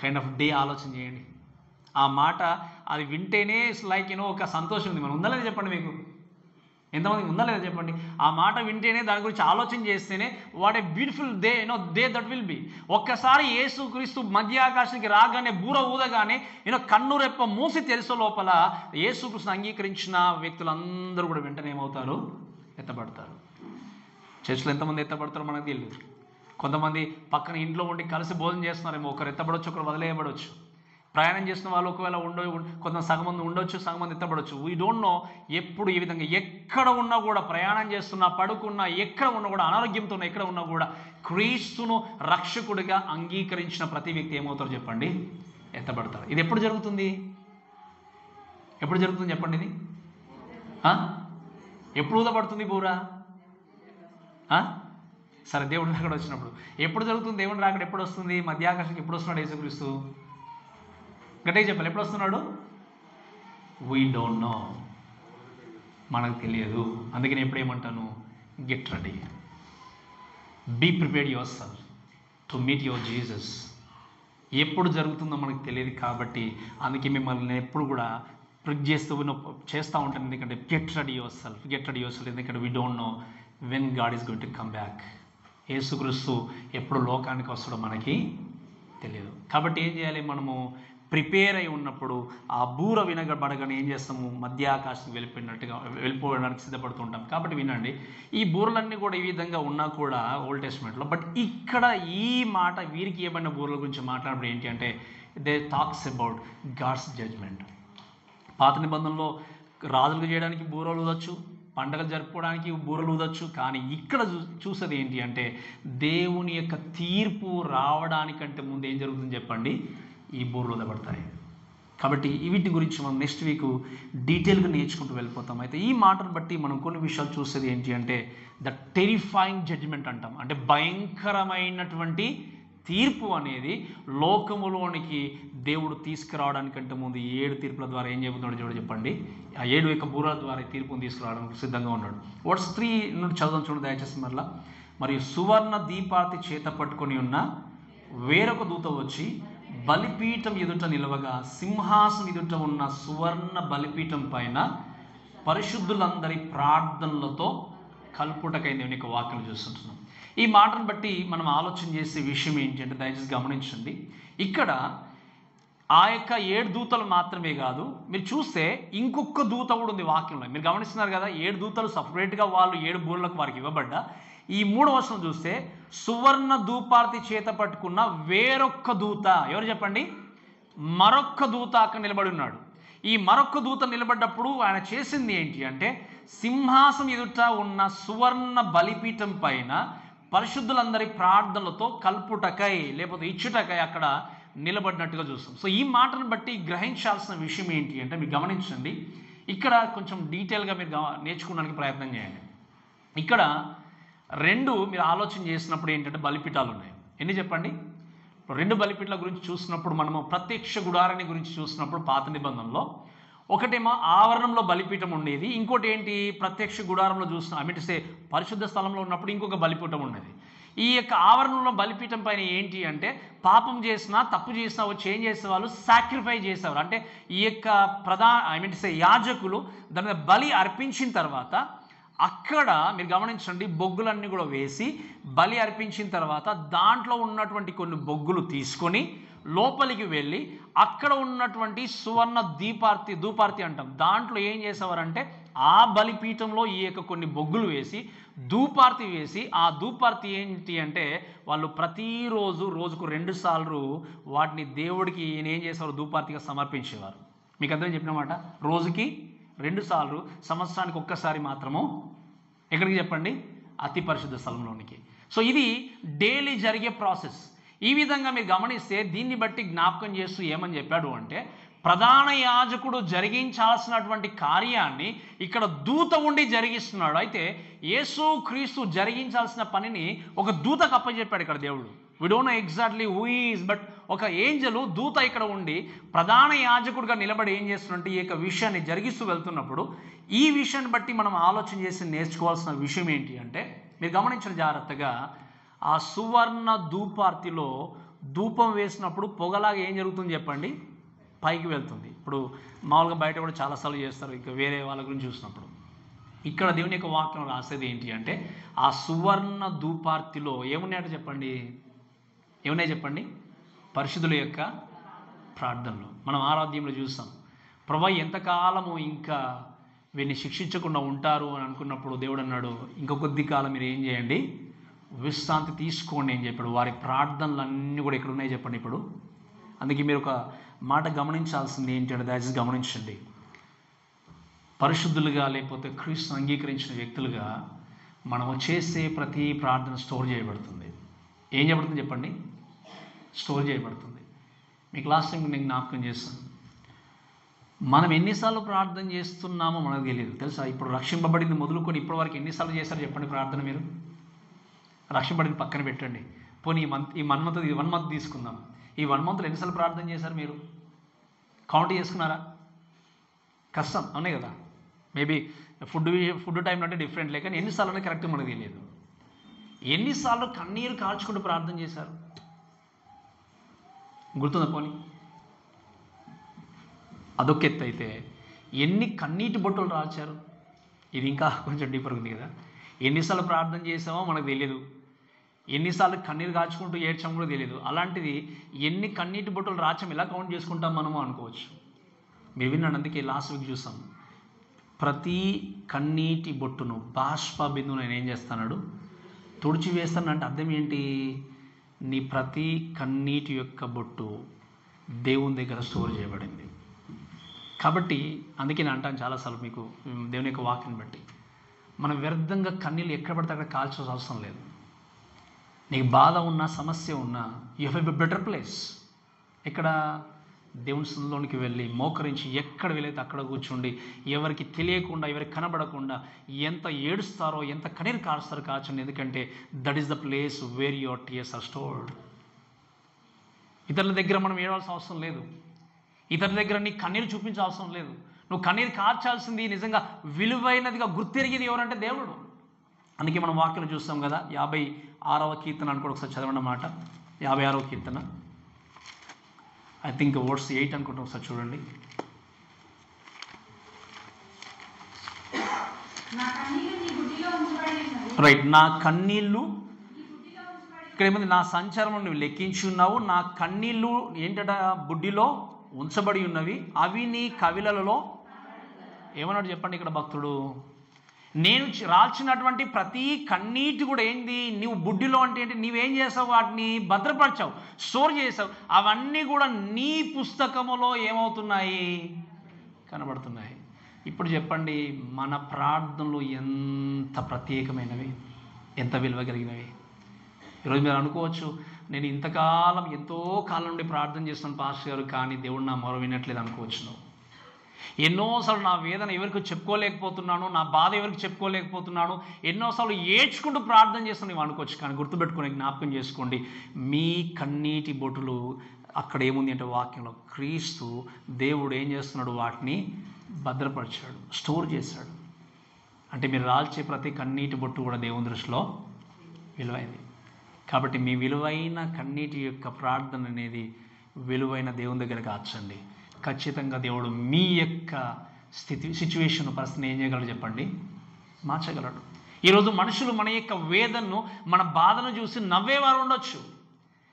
కైండ్ ఆఫ్ డే ఆలోచన చేయండి. ఆ మాట అది వింటేనే లైక్ ఒక సంతోషం ఉంది. మనం ఉందా లేదా చెప్పండి, మీకు ఎంతమందికి ఉందా లేదా చెప్పండి. ఆ మాట వింటేనే, దాని గురించి ఆలోచన చేస్తేనే what a beautiful day day that will be. ఒక్కసారి యేసు క్రీస్తు మధ్య ఆకాశానికి రాగానే, బూర ఊదగానే కన్ను రెప్ప మూసి తెరిసే లోపల యేసు క్రీస్తుని అంగీకరించిన వ్యక్తులందరూ కూడా వెంటనే ఏమవుతారు, ఎత్తబడతారు. చర్చిలో ఎంతమంది ఎత్తబడతారో మనకు తెలియదు. కొంతమంది పక్కన ఇంట్లో ఉండి కలిసి భోజనం చేస్తున్నారేమో, ఒకరు ఎత్తబడవచ్చు, ఒకరు వదిలేయబడవచ్చు. ప్రయాణం చేసిన వాళ్ళు ఒకవేళ కొంత సగం మంది ఉండొచ్చు, సగం మంది ఎత్తబడవచ్చు. We don't no. ఎప్పుడు ఈ విధంగా ఎక్కడ ఉన్నా కూడా, ప్రయాణం చేస్తున్నా, పడుకున్నా, ఎక్కడ ఉన్నా కూడా, అనారోగ్యంతో ఎక్కడ ఉన్నా కూడా క్రీస్తును రక్షకుడిగా అంగీకరించిన ప్రతి వ్యక్తి ఏమవుతారో చెప్పండి, ఎత్తబడతారు. ఇది ఎప్పుడు జరుగుతుంది, ఎప్పుడు జరుగుతుంది చెప్పండి. ఇది ఎప్పుడు ఊదపడుతుంది బూరా? సరే, దేవుడి రాకడ వచ్చినప్పుడు. ఎప్పుడు జరుగుతుంది దేవుడి రాకడ? ఎప్పుడు వస్తుంది? మధ్యాకాశానికి ఎప్పుడు వస్తున్నాడు యేసుక్రీస్తు? గట్టిగా చెప్పాలి, ఎప్పుడు వస్తున్నాడు? వీ డోంట్ నో, మనకు తెలియదు. అందుకే నేను ఎప్పుడు ఏమంటాను, get ready, be prepared yourself to meet your Jesus. ఎప్పుడు జరుగుతుందో మనకు తెలియదు కాబట్టి అందుకే మిమ్మల్ని ఎప్పుడు కూడా ప్రిక్ చేస్తూ ఉంటాను. ఎందుకంటే get ready yourself, get ready yourself. ఎందుకంటే we don't know when God is going to come back. యేసుక్రీస్తు ఎప్పుడు లోకానికి వస్తాడో మనకి తెలియదు. కాబట్టి ఏం చేయాలి, మనము ప్రిపేర్ అయి ఉన్నప్పుడు ఆ బూర వినబడగానే ఏం చేస్తాము, మధ్య ఆకాశం వెళ్ళిపోవడానికి సిద్ధపడుతూ ఉంటాం. కాబట్టి వినండి, ఈ బూరలన్నీ కూడా ఈ విధంగా ఉన్నా కూడా ఓల్డ్ టెస్ట్మెంట్లో, బట్ ఇక్కడ ఈ మాట వీరికి ఏమైనా బూరల గురించి మాట్లాడినప్పుడు ఏంటి అంటే, they talks about God's judgement. పాత నిబంధనలో రాజులకు చేయడానికి బూరలు ఊదొచ్చు, పండగలు జరుపుకోవడానికి బూరలు ఊదొచ్చు. కానీ ఇక్కడ చూసేది ఏంటి అంటే, దేవుని యొక్క తీర్పు రావడానికంటే ముందు ఏం జరుగుతుందని చెప్పండి, ఈ బూరలు ఊదబడతాయి. కాబట్టి వీటి గురించి మనం నెక్స్ట్ వీక్ డీటెయిల్గా నేర్చుకుంటూ వెళ్ళిపోతాం. అయితే ఈ మాటను బట్టి మనం కొన్ని విషయాలు చూసేది ఏంటి అంటే, ద టెరిఫైయింగ్ జడ్జిమెంట్ అంటాం. అంటే భయంకరమైనటువంటి తీర్పు అనేది లోకములోనికి దేవుడు తీసుకురావడానికంటే ముందు 7 తీర్పుల ద్వారా ఏం చెబుతున్నాడు చూడ చెప్పండి. ఆ 7 యొక్క బూరల ద్వారా తీర్పును తీసుకురావడానికి సిద్ధంగా ఉన్నాడు. వర్స్ 3 నుండి చదువుదాం చూడండి దయచేసి మరలా. మరియు సువర్ణ దీపార్తి చేత పట్టుకొని ఉన్న వేరొక దూత వచ్చి బలిపీఠం ఎదుట నిలవగా, సింహాసం ఎదుట ఉన్న సువర్ణ బలిపీఠం పైన పరిశుద్ధులందరి ప్రార్థనలతో కల్పుటకై దేవుని యొక్క వాక్యం చూస్తుంటున్నాం. ఈ మాటను బట్టి మనం ఆలోచన చేసే విషయం ఏంటి అంటే, దయచేసి గమనించండి. ఇక్కడ ఆ యొక్క 7 దూతలు మాత్రమే కాదు, మీరు చూస్తే ఇంకొక దూత కూడా ఉంది వాక్యంలో. మీరు గమనిస్తున్నారు కదా, 7 దూతలు సపరేట్గా వాళ్ళు 7 బూరలకు వారికి ఇవ్వబడ్డా, ఈ 3వ వచనం చూస్తే సువర్ణ ధూపార్తి చేత పట్టుకున్న వేరొక్క దూత, ఎవరు చెప్పండి, మరొక్క దూత అక్కడ నిలబడి ఉన్నాడు. ఈ మరొక్క దూత నిలబడ్డప్పుడు ఆయన చేసింది ఏంటి అంటే, సింహాసం ఎదుట ఉన్న సువర్ణ బలిపీఠం పైన పరిశుద్ధులందరి ప్రార్థనలతో కల్పుటకై లేకపోతే ఇచ్చుటకై అక్కడ నిలబడినట్టుగా చూస్తాం. సో ఈ మాటను బట్టి గ్రహించాల్సిన విషయం ఏంటి అంటే, మీరు గమనించండి, ఇక్కడ కొంచెం డీటెయిల్గా మీరు నేర్చుకోవడానికి ప్రయత్నం చేయండి. ఇక్కడ 2 మీరు ఆలోచన చేసినప్పుడు ఏంటంటే బలిపీఠాలు ఉన్నాయి. ఎన్ని చెప్పండి? 2 బలిపీఠాల గురించి చూసినప్పుడు, మనము ప్రత్యక్ష గుడారాన్ని గురించి చూసినప్పుడు పాత నిబంధనలో ఒకటేమో ఆవరణంలో బలిపీఠం ఉండేది, ఇంకోటి ఏంటి ప్రత్యక్ష గుడారంలో చూసిన పరిశుద్ధ స్థలంలో ఉన్నప్పుడు ఇంకొక బలిపీఠం ఉండేది. ఈ యొక్క ఆవరణంలో బలిపీఠం పైన ఏంటి అంటే, పాపం చేసినా తప్పు చేసినా వచ్చి ఏం చేసేవాళ్ళు, సాక్రిఫైస్ చేసేవారు. అంటే ఈ యొక్క యాజకులు దాని మీద బలి అర్పించిన తర్వాత అక్కడ మీరు గమనించండి, బొగ్గులన్నీ కూడా వేసి బలి అర్పించిన తర్వాత దాంట్లో ఉన్నటువంటి కొన్ని బొగ్గులు తీసుకొని లోపలికి వెళ్ళి అక్కడ ఉన్నటువంటి సువర్ణ ధూపార్తి అంటాం, దాంట్లో ఏం చేసేవారంటే ఆ బలిపీఠంలో ఈ యొక్క కొన్ని బొగ్గులు వేసి ధూపార్తి వేసి, ఆ ధూపార్తి ఏంటి అంటే వాళ్ళు ప్రతిరోజు రోజుకు 2 సార్లు వాటిని దేవుడికి ఏం చేసేవారు, ధూపార్తిగా సమర్పించేవారు. మీకు అందరం చెప్పినమాట, రోజుకి 2 సార్లు, సంవత్సరానికి ఒక్కసారి మాత్రము ఎక్కడికి చెప్పండి, అతి పరిశుద్ధ స్థలంలోనికి. సో ఇది డైలీ జరిగే ప్రాసెస్. ఈ విధంగా మీరు గమనిస్తే దీన్ని బట్టి జ్ఞాపకం చేస్తూ ఏమని చెప్పాడు అంటే, ప్రధాన యాజకుడు జరిగించాల్సినటువంటి కార్యాన్ని ఇక్కడ దూత ఉండి జరిగిస్తున్నాడు. అయితే యేసు క్రీస్తు జరిగించాల్సిన పనిని ఒక దూతకు అప్పచెప్పాడు ఇక్కడ దేవుడు. We don't know exactly who is, but ఒక ఏంజలు దూత ఇక్కడ ఉండి ప్రధాన యాజకుడిగా నిలబడి ఏం చేస్తున్నట్టు ఈ యొక్క విషయాన్ని జరిగిస్తూ వెళ్తున్నప్పుడు ఈ విషయాన్ని బట్టి మనం ఆలోచన చేసి నేర్చుకోవాల్సిన విషయం ఏంటి అంటే, మీరు గమనించిన జాగ్రత్తగా ఆ సువర్ణ ధూపార్తిలో ధూపం వేసినప్పుడు పొగలాగా ఏం జరుగుతుంది చెప్పండి, పైకి వెళ్తుంది. ఇప్పుడు మామూలుగా బయట కూడా చాలాసార్లు చేస్తారు, ఇక వేరే వాళ్ళ గురించి చూసినప్పుడు. ఇక్కడ దేవుని యొక్క వాక్యం రాసేది ఏంటి అంటే, ఆ సువర్ణ ధూపార్తిలో ఏమున్నాయో చెప్పండి, ఏమున్నాయి చెప్పండి, పరిశుద్ధుల యొక్క ప్రార్థనలు. మనం ఆరాధ్యంలో చూస్తాం, ప్రభు ఎంతకాలము ఇంకా వీరిని శిక్షించకుండా ఉంటారు అని అనుకున్నప్పుడు దేవుడు అన్నాడు, ఇంక కొద్ది కాలం మీరు ఏం చేయండి, విశ్రాంతి తీసుకోండి అని చెప్పాడు. వారి ప్రార్థనలు అన్నీ కూడా ఎక్కడ ఉన్నాయి చెప్పండి ఇప్పుడు. అందుకే మీరు ఒక మాట గమనించాల్సింది ఏంటంటే, దయచేసి గమనించండి, పరిశుద్ధులుగా లేకపోతే క్రీస్తును అంగీకరించిన వ్యక్తులుగా మనము చేసే ప్రతి ప్రార్థన స్టోర్ చేయబడుతుంది. ఏం చేయబడుతుంది చెప్పండి, స్టోర్ చేయబడుతుంది. మీకు లాస్ట్ టైం నేను జ్ఞాపకం చేస్తాను, మనం ఎన్నిసార్లు ప్రార్థన చేస్తున్నామో మనకు తెలియదు తెలుసా. ఇప్పుడు రక్షింపబడింది మొదలుకొని ఇప్పటివరకు ఎన్నిసార్లు చేశారు చెప్పండి ప్రార్థన. మీరు రక్షింపబడింది పక్కన పెట్టండి, పోనీ ఈ 1 మంత్ తీసుకుందాం. ఈ 1 మంత్లో ఎన్నిసార్లు ప్రార్థన చేశారు మీరు కౌంట్ చేసుకున్నారా? కష్టం, అవునే కదా. మేబీ ఫుడ్ టైం అంటే డిఫరెంట్ లేక ఎన్నిసార్లు అనేది కరెక్ట్గా మనకు తెలియదు. ఎన్నిసార్లు కన్నీరు కాల్చుకుంటూ ప్రార్థన చేశారు గుర్తుందా? పోనీ అదొక ఎత్తు అయితే ఎన్ని కన్నీటి బొట్టులు రాల్చారు, ఇది ఇంకా కొంచెం డీపర్ ఉంది కదా. ఎన్నిసార్లు ప్రార్థన చేసామో మనకు తెలియదు, ఎన్నిసార్లు కన్నీరు కాచుకుంటూ ఏడ్చాము కూడా తెలియదు. అలాంటిది ఎన్ని కన్నీటి బొట్టులు రాచం ఎలా కౌంట్ చేసుకుంటాం మనము అనుకోవచ్చు. మీరు విన్నాను, అందుకే లాస్ట్ వీక్ చూసాం, ప్రతి కన్నీటి బొట్టును బాష్ప బిందువు నేను ఏం చేస్తాడు, తుడిచి వేస్తానంటే అర్థం ఏంటి, నీ ప్రతి కన్నీటి యొక్క బొట్టు దేవుని దగ్గర స్టోర్ చేయబడింది. కాబట్టి అందుకే నేను అంటాను చాలాసార్లు మీకు, దేవుని యొక్క వాక్యం బట్టి మనం వ్యర్థంగా కన్నీళ్ళు ఎక్కడ పడితే అక్కడ కాల్చాల్సిన అవసరం లేదు. నీకు బాధ ఉన్నా, సమస్య ఉన్నా, you have a better place. ఇక్కడ దేవుని సన్నిధిలోనికి వెళ్ళి మోకరించి ఎక్కడ వెళ్ళైతే అక్కడ కూర్చోండి, ఎవరికి తెలియకుండా, ఎవరికి కనబడకుండా ఎంత ఏడుస్తారో, ఎంత కన్నీరు కారుస్తారో కాల్చండి. ఎందుకంటే that is the place where your tears are stored. ఇతరుల దగ్గర మనం ఏడవలసిన అవసరం లేదు, ఇతరుల దగ్గర నీ కన్నీరు చూపించాల్సిన లేదు. నువ్వు కన్నీరు కార్చాల్సింది నిజంగా విలువైనదిగా గుర్తెరిగేది ఎవరంటే దేవుడు. అందుకే మనం వాక్యం చూస్తాం కదా, 56వ కీర్తన అనుకోండి, ఒకసారి చదవండి మాట. 56వ కీర్తన, ఐ థింక్ వర్స్ 8 అనుకుంటాం, ఒకసారి చూడండి. రైట్, నా కన్నీళ్ళు ఇక్కడ ఏమైంది, నా సంచారం నువ్వు లెక్కించి ఉన్నావు, నా కన్నీళ్ళు ఏంటట బుడ్డిలో ఉంచబడి ఉన్నవి, అవి నీ కవిలలో ఏమన్నాడు చెప్పండి ఇక్కడ భక్తుడు. నేను రాల్చినటువంటి ప్రతి కన్నీటి కూడా ఏంది, నువ్వు బుడ్డిలో అంటే ఏంటి, నీవేం చేసావు, వాటిని భద్రపరిచావు, స్టోర్ చేసావు. అవన్నీ కూడా నీ పుస్తకములో ఏమవుతున్నాయి, కనబడుతున్నాయి. ఇప్పుడు చెప్పండి, మన ప్రార్థనలు ఎంత ప్రత్యేకమైనవి, ఎంత విలువ కలిగినవి. ఈరోజు మీరు అనుకోవచ్చు, నేను ఇంతకాలం ఎంతో కాలం నుండి ప్రార్థన చేస్తున్నాను పాస్టర్ గారు, కానీ దేవుడు నా మొర వినట్లేదు అనుకోవచ్చు. నువ్వు ఎన్నోసార్లు నా వేదన ఎవరికి చెప్పుకోలేకపోతున్నాను, నా బాధ ఎవరికి చెప్పుకోలేకపోతున్నాను, ఎన్నోసార్లు ఏడ్చుకుంటూ ప్రార్థన చేస్తాను నువ్వు అనుకోవచ్చు. కానీ గుర్తుపెట్టుకుని జ్ఞాపకం చేసుకోండి, మీ కన్నీటి బొట్టులు అక్కడ ఏముంది అంటే వాక్యంలో క్రీస్తు దేవుడు ఏం చేస్తున్నాడు, వాటిని భద్రపరిచాడు, స్టోర్ చేశాడు. అంటే మీరు రాల్చే ప్రతి కన్నీటి బొట్టు కూడా దేవుని దృష్టిలో విలువైంది. కాబట్టి మీ విలువైన కన్నీటి యొక్క ప్రార్థన అనేది విలువైన దేవుని దగ్గర కాచండి. ఖచ్చితంగా దేవుడు మీ యొక్క సిచ్యువేషన్ పరిస్థితిని ఏం చేయగలడు చెప్పండి, మార్చగలడు. ఈరోజు మనుషులు మన యొక్క వేదనను, మన బాధను చూసి నవ్వేవారు ఉండొచ్చు,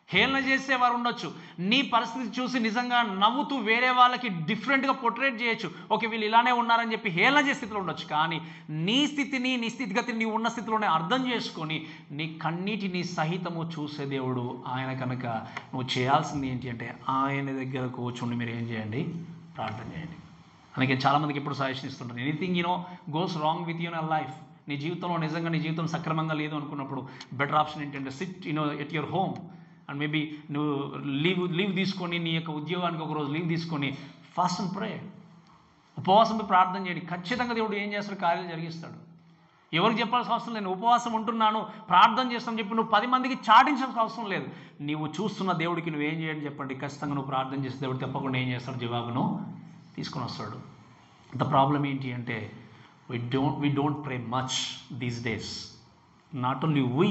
హేళన చేసేవారు ఉండొచ్చు. నీ పరిస్థితి చూసి నిజంగా నవ్వుతూ వేరే వాళ్ళకి డిఫరెంట్గా పోర్ట్రేట్ చేయొచ్చు, ఓకే వీళ్ళు ఇలానే ఉన్నారని చెప్పి హేళన చేసే స్థితిలో ఉండొచ్చు. కానీ నీ స్థితిని, నీ స్థితిగతిని నీవు ఉన్న స్థితిలోనే అర్థం చేసుకొని నీ కన్నీటిని సహితము చూసే దేవుడు ఆయన. కనుక నువ్వు చేయాల్సింది ఏంటి అంటే ఆయన దగ్గర కూర్చొని మీరు ఏం చేయండి, ప్రార్థన చేయండి. అందుకే చాలామందికి ఎప్పుడు సజెషన్ ఇస్తుంటారు, anything goes wrong with your life, నీ జీవితంలో నిజంగా నీ జీవితం సక్రమంగా లేదు అనుకున్నప్పుడు బెటర్ ఆప్షన్ ఏంటంటే SIT at your home and maybe నువ్వు లీవ్ తీసుకొని, నీ యొక్క ఉద్యోగానికి ఒకరోజు లీవ్ తీసుకొని ఫాస్ట్ అండ్ ప్రే. ఉపవాసం ప్రార్థన చేయండి. ఖచ్చితంగా దేవుడు ఏం చేస్తాడు? కార్యాలు జరిగిస్తాడు. ఎవరికి చెప్పాల్సిన అవసరం లేదు. నేను ఉపవాసం ఉంటున్నాను, ప్రార్థన చేస్తాను చెప్పి నువ్వు 10 మందికి చాటించాల్సిన అవసరం లేదు. నువ్వు చూస్తున్న దేవుడికి నువ్వేం చేయండి చెప్పండి. ఖచ్చితంగా నువ్వు ప్రార్థన చేస్తే దేవుడు తప్పకుండా ఏం చేస్తాడు? జవాబును తీసుకొని వస్తాడు. ద ప్రాబ్లం ఏంటి అంటే we don't pray much these days. Not only we,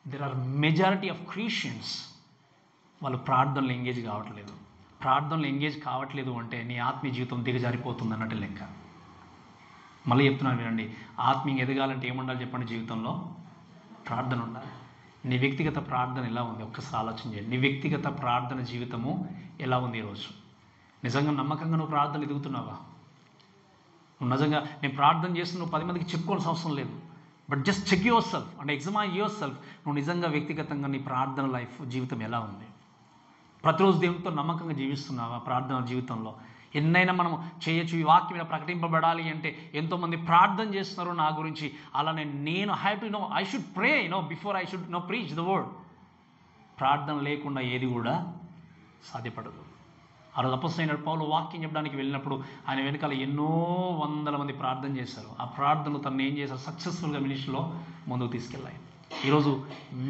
there are majority of Christians వాళ్ళు ప్రార్థనలు ఎంగేజ్ కావట్లేదు. ప్రార్థనలు ఎంగేజ్ కావట్లేదు అంటే నీ ఆత్మీయ జీవితం దిగజారిపోతుంది అన్నట్టు లెక్క. మళ్ళీ చెప్తున్నాను వినండి, ఆత్మీయ ఎదగాలంటే ఏముండాలి చెప్పండి? జీవితంలో ప్రార్థన ఉండాలి. నీ వ్యక్తిగత ప్రార్థన ఎలా ఉంది ఒక్కసారి ఆలోచన చేయండి. నీ వ్యక్తిగత ప్రార్థన జీవితము ఎలా ఉంది ఈరోజు? నిజంగా నమ్మకంగా నువ్వు ప్రార్థన ఎదుగుతున్నావా? నువ్వు నిజంగా నేను ప్రార్థన చేస్తున్న నువ్వు 10 మందికి చెప్పుకోవాల్సిన అవసరం లేదు. But just check yourself అంటే ఎగ్జామైన్ యువర్ సెల్ఫ్. నువ్వు నిజంగా వ్యక్తిగతంగా నీ ప్రార్థన లైఫ్ జీవితం ఎలా ఉంది? ప్రతిరోజు దేవునితో నమ్మకంగా జీవిస్తున్నావా? ప్రార్థన జీవితంలో ఎన్నైనా మనం చేయొచ్చు. ఈ వాక్యం మీద ప్రకటింపబడాలి అంటే ఎంతోమంది ప్రార్థన చేస్తున్నారు నా గురించి. అలానే నేను I should pray before I should preach the word. ప్రార్థన లేకుండా ఏది కూడా సాధ్యపడదు. ఆ రోజు అపొస్తలుడైన పౌలు వాక్యం చెప్పడానికి వెళ్ళినప్పుడు ఆయన వెనకాల ఎన్నో వందల మంది ప్రార్థన చేశారు. ఆ ప్రార్థనలు తను ఏం చేశారు? సక్సెస్ఫుల్గా మినిస్ట్రీలో ముందుకు తీసుకెళ్ళాయి. ఈరోజు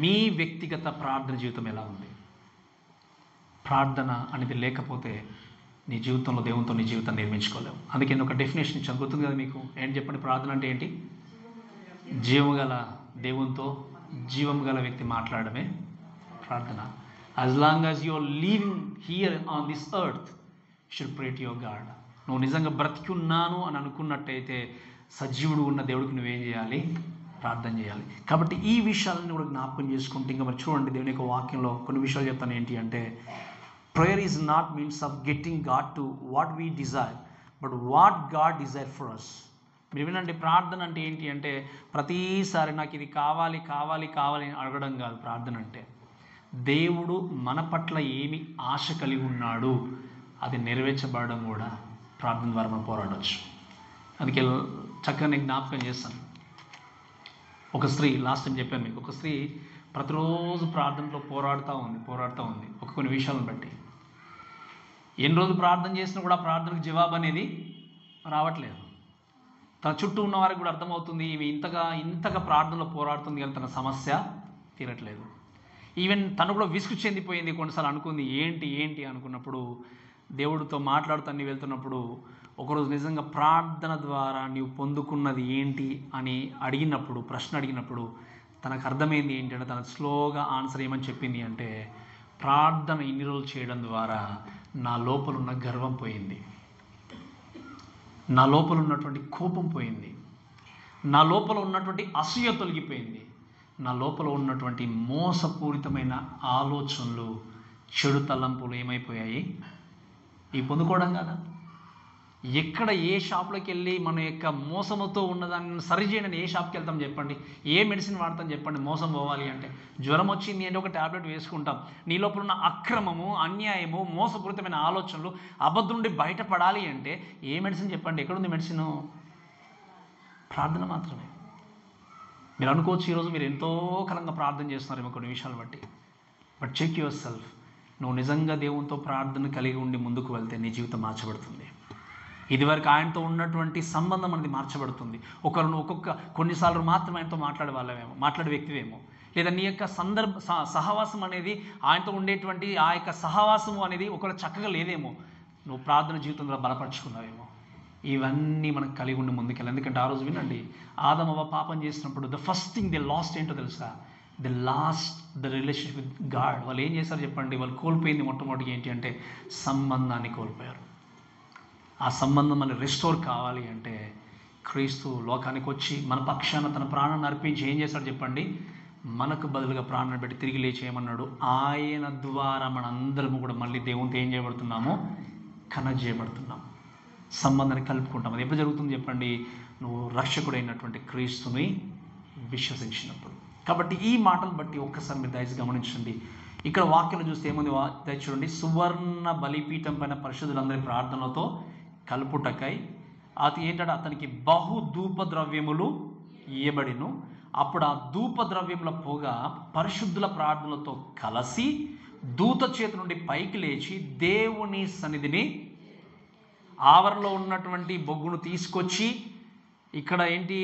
మీ వ్యక్తిగత ప్రార్థన జీవితం ఎలా ఉంది? ప్రార్థన అనేది లేకపోతే నీ జీవితంలో దేవునితో నీ జీవితాన్ని నిర్మించుకోలేవు. అందుకే నేను ఒక డెఫినేషన్ ఇచ్చాను, గుర్తుంది కదా మీకు? ఏంటి చెప్పండి? ప్రార్థన అంటే ఏంటి? జీవము గల దేవునితో జీవం గల వ్యక్తి మాట్లాడమే ప్రార్థన. As long as you're living here on this earth should pray to your God. నువ్వు నిజంగా బ్రతికి ఉన్నాను అని అనుకున్నట్టయితే సజీవుడు ఉన్న దేవుడికి నువ్వేం చేయాలి? ప్రార్థన చేయాలి. కాబట్టి ఈ విషయాలను కూడా జ్ఞాపకం చేసుకుంటే ఇంకా మరి చూడండి, దేవుని యొక్క వాక్యంలో కొన్ని విషయాలు చెప్తాను. ఏంటి అంటే prayer is not means of getting God to what we desire, but what God desire for us. మీరు వినండి, ప్రార్థన అంటే ఏంటి అంటే ప్రతిసారి నాకు ఇది కావాలి కావాలి కావాలి అని అడగడం కాదు. ప్రార్థన అంటే దేవుడు మన పట్ల ఏమి ఆశ కలిగి ఉన్నాడు అది నెరవేర్చబడడం కూడా ప్రార్థన ద్వారా మనం పోరాడవచ్చు. అందుకే చక్కగా నేను జ్ఞాపకం చేస్తాను. ఒక స్త్రీ, లాస్ట్ టైం చెప్పాను మీకు, ఒక స్త్రీ ప్రతిరోజు ప్రార్థనలో పోరాడుతూ ఉంది ఒక కొన్ని విషయాలను బట్టి. ఎన్ని రోజులు ప్రార్థన చేసినా కూడా ప్రార్థనకు జవాబు అనేది రావట్లేదు. తన చుట్టూ ఉన్న వారికి కూడా అర్థమవుతుంది ఈమె ఇంతగా ప్రార్థనలో పోరాడుతుంది కానీ తన సమస్య తీరట్లేదు. ఈవెన్ తను కూడా విసుగు చెందిపోయింది. కొన్నిసార్లు అనుకుంది ఏంటి అనుకున్నప్పుడు దేవుడితో మాట్లాడుతూ వెళ్తున్నప్పుడు ఒకరోజు నిజంగా ప్రార్థన ద్వారా నీవు పొందుకున్నది ఏంటి అని ప్రశ్న అడిగినప్పుడు తనకు అర్థమైంది ఏంటంటే తన స్లోగా ఆన్సర్ ఏమని చెప్పింది అంటే, ప్రార్థన ఇన్ని రోజులు చేయడం ద్వారా నా లోపల ఉన్న గర్వం పోయింది, నా లోపల ఉన్నటువంటి కోపం పోయింది, నా లోపల ఉన్నటువంటి అసూయ తొలగిపోయింది, నా లోపల ఉన్నటువంటి మోసపూరితమైన ఆలోచనలు, చెడు తలంపులు ఏమైపోయాయి? ఇవి పొందుకోవడం కదా. ఎక్కడ ఏ షాప్లోకి వెళ్ళి మన యొక్క మోసముతో ఉన్నదాన్ని సరిచేయని ఏ షాప్కి వెళ్తాం చెప్పండి? ఏ మెడిసిన్ వాడతాం చెప్పండి? మోసం పోవాలి అంటే జ్వరం వచ్చింది అంటే ఒక ట్యాబ్లెట్ వేసుకుంటాం. నీ లోపల ఉన్న అక్రమము, అన్యాయము, మోసపూరితమైన ఆలోచనలు, అబద్ధం నుండి బయటపడాలి అంటే ఏ మెడిసిన్ చెప్పండి? ఎక్కడుంది మెడిసిన్? ప్రార్థన మాత్రమే. మీరు అనుకోవచ్చు ఈరోజు మీరు ఎంతో కాలంగా ప్రార్థన చేస్తున్నారేమో కొన్ని విషయాలు బట్టి. But check yourself. నువ్వు నిజంగా దేవునితో ప్రార్థన కలిగి ఉండి ముందుకు వెళ్తే నీ జీవితం మార్చబడుతుంది. ఇదివరకు ఆయనతో ఉన్నటువంటి సంబంధం అనేది మార్చబడుతుంది. కొన్నిసార్లు మాత్రమే ఆయనతో మాట్లాడే వ్యక్తివేమో, లేదా నీ యొక్క సహవాసం అనేది ఆయనతో ఉండేటువంటి ఆ యొక్క సహవాసము అనేది ఒకరు చక్కగా లేదేమో, నువ్వు ప్రార్థన జీవితంలో బలపరుచుకున్నావేమో. ఇవన్నీ మనకు కలిగి ఉండి ముందుకెళ్ళి. ఎందుకంటే ఆ రోజు వినండి, ఆదమవ్వ పాపం చేసినప్పుడు the first thing they last ఏంటో తెలుసా? They last the relationship with God. వాళ్ళు ఏం చేశారు చెప్పండి? వాళ్ళు కోల్పోయింది మొట్టమొదటిగా ఏంటి అంటే సంబంధాన్ని కోల్పోయారు. ఆ సంబంధం మనకి రెస్టోర్ కావాలి అంటే క్రీస్తు లోకానికి వచ్చి మన పక్షాన తన ప్రాణాన్ని అర్పించి ఏం చేశాడు చెప్పండి? మనకు బదులుగా ప్రాణాన్ని పెట్టి తిరిగి లేచేయమన్నాడు. ఆయన ద్వారా మన అందరము కూడా మళ్ళీ దేవునితో ఏం చేయబడుతున్నాము? కనెక్ట్ చేయబడుతున్నాం, సంబంధాన్ని కలుపుకుంటాం. అది ఎప్పుడు జరుగుతుంది చెప్పండి? నువ్వు రక్షకుడైనటువంటి క్రీస్తుని విశ్వసించినప్పుడు. కాబట్టి ఈ మాటలు బట్టి ఒక్కసారి మీరు దయచేసి గమనించండి. ఇక్కడ వాక్యాలు చూస్తే ఏముంది? దయచేసి చూడండి. సువర్ణ బలిపీఠం పైన పరిశుద్ధులందరి ప్రార్థనలతో కలుపుటకై ఏంటంటే అతనికి బహు ధూపద్రవ్యములు ఇయ్యబడిను. అప్పుడు ఆ ధూపద్రవ్యముల పొగ పరిశుద్ధుల ప్రార్థనలతో కలిసి దూత చేతి నుండి పైకి లేచి దేవుని సన్నిధిని ఆవరణలో ఉన్నటువంటి బొగ్గును తీసుకొచ్చి ఇక్కడ ఏంటి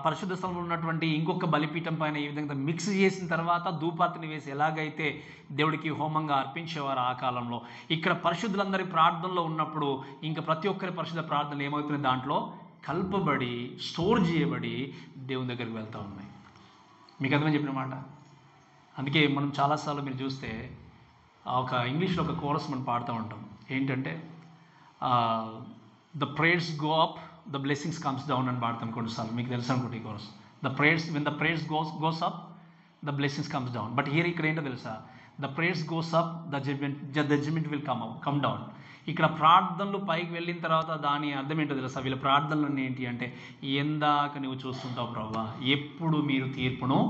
పరిశుద్ధ స్థలంలో ఉన్నటువంటి ఇంకొక బలిపీఠం పైన ఈ విధంగా మిక్స్ చేసిన తర్వాత ధూపార్తిని వేసి ఎలాగైతే దేవుడికి హోమంగా అర్పించేవారు ఆ కాలంలో, ఇక్కడ పరిశుద్ధులందరి ప్రార్థనలో ఉన్నప్పుడు ఇంకా ప్రతి ఒక్కరి పరిశుద్ధ ప్రార్థనలు ఏమవుతున్నాయి, దాంట్లో కలపబడి స్టోర్ చేయబడి దేవుని దగ్గరికి వెళ్తూ ఉన్నాయి. మీకు అర్థమని చెప్పిన మాట. అందుకే మనం చాలాసార్లు మీరు చూస్తే ఒక ఇంగ్లీష్లో ఒక కోరస్ మనం పాడుతూ ఉంటాం. ఏంటంటే the prayers go up, the blessings comes down అని పాడతాం కొన్నిసార్లు. మీకు తెలుసు అనుకుంటే ఈ chorus, the prayers goes up, the blessings comes down. But here ఇక్కడ ఏంటో తెలుసా, the prayers goes up, the judgment will come down. ఇక్కడ ప్రార్థనలు పైకి వెళ్ళిన తర్వాత దాని అర్థం ఏంటో తెలుసా, వీళ్ళ ప్రార్థనలు ఏంటి అంటే, ఎందాక నువ్వు చూస్తుంటావు ప్రభువా, ఎప్పుడు మీరు తీర్పును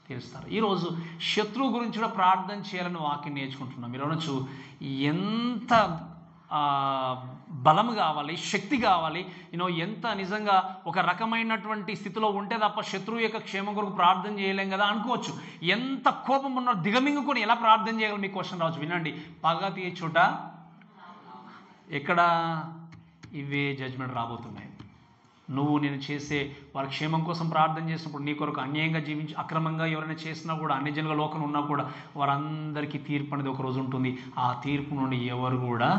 తీరుస్తారు. ఈరోజు శత్రువు గురించి కూడా ప్రార్థన చేయాలని వాక్యం నేర్చుకుంటున్నాం. మీరు అనొచ్చు, ఎంత బలం కావాలి, శక్తి కావాలి, ఎంత నిజంగా ఒక రకమైనటువంటి స్థితిలో ఉంటే తప్ప శత్రువు యొక్క క్షేమం కొరకు ప్రార్థన చేయలేం కదా అనుకోవచ్చు. ఎంత కోపం ఉన్న దిగమింగుకొని ఎలా ప్రార్థన చేయగలం, మీకు క్వశ్చన్ రావచ్చు. వినండి, పగ తీర్చుట ఎక్కడ, ఇవే జడ్జ్మెంట్ రాబోతున్నాయి. నువ్వు నేను చేసే వారి క్షేమం కోసం ప్రార్థన చేసినప్పుడు, నీ కొరకు అన్యాయంగా జీవించి అక్రమంగా ఎవరైనా చేసినా కూడా, అన్ని జనుల లోకంలో ఉన్నా కూడా, వారందరికీ తీర్పు అనేది ఒక రోజు ఉంటుంది. ఆ తీర్పు నుండి ఎవరు కూడా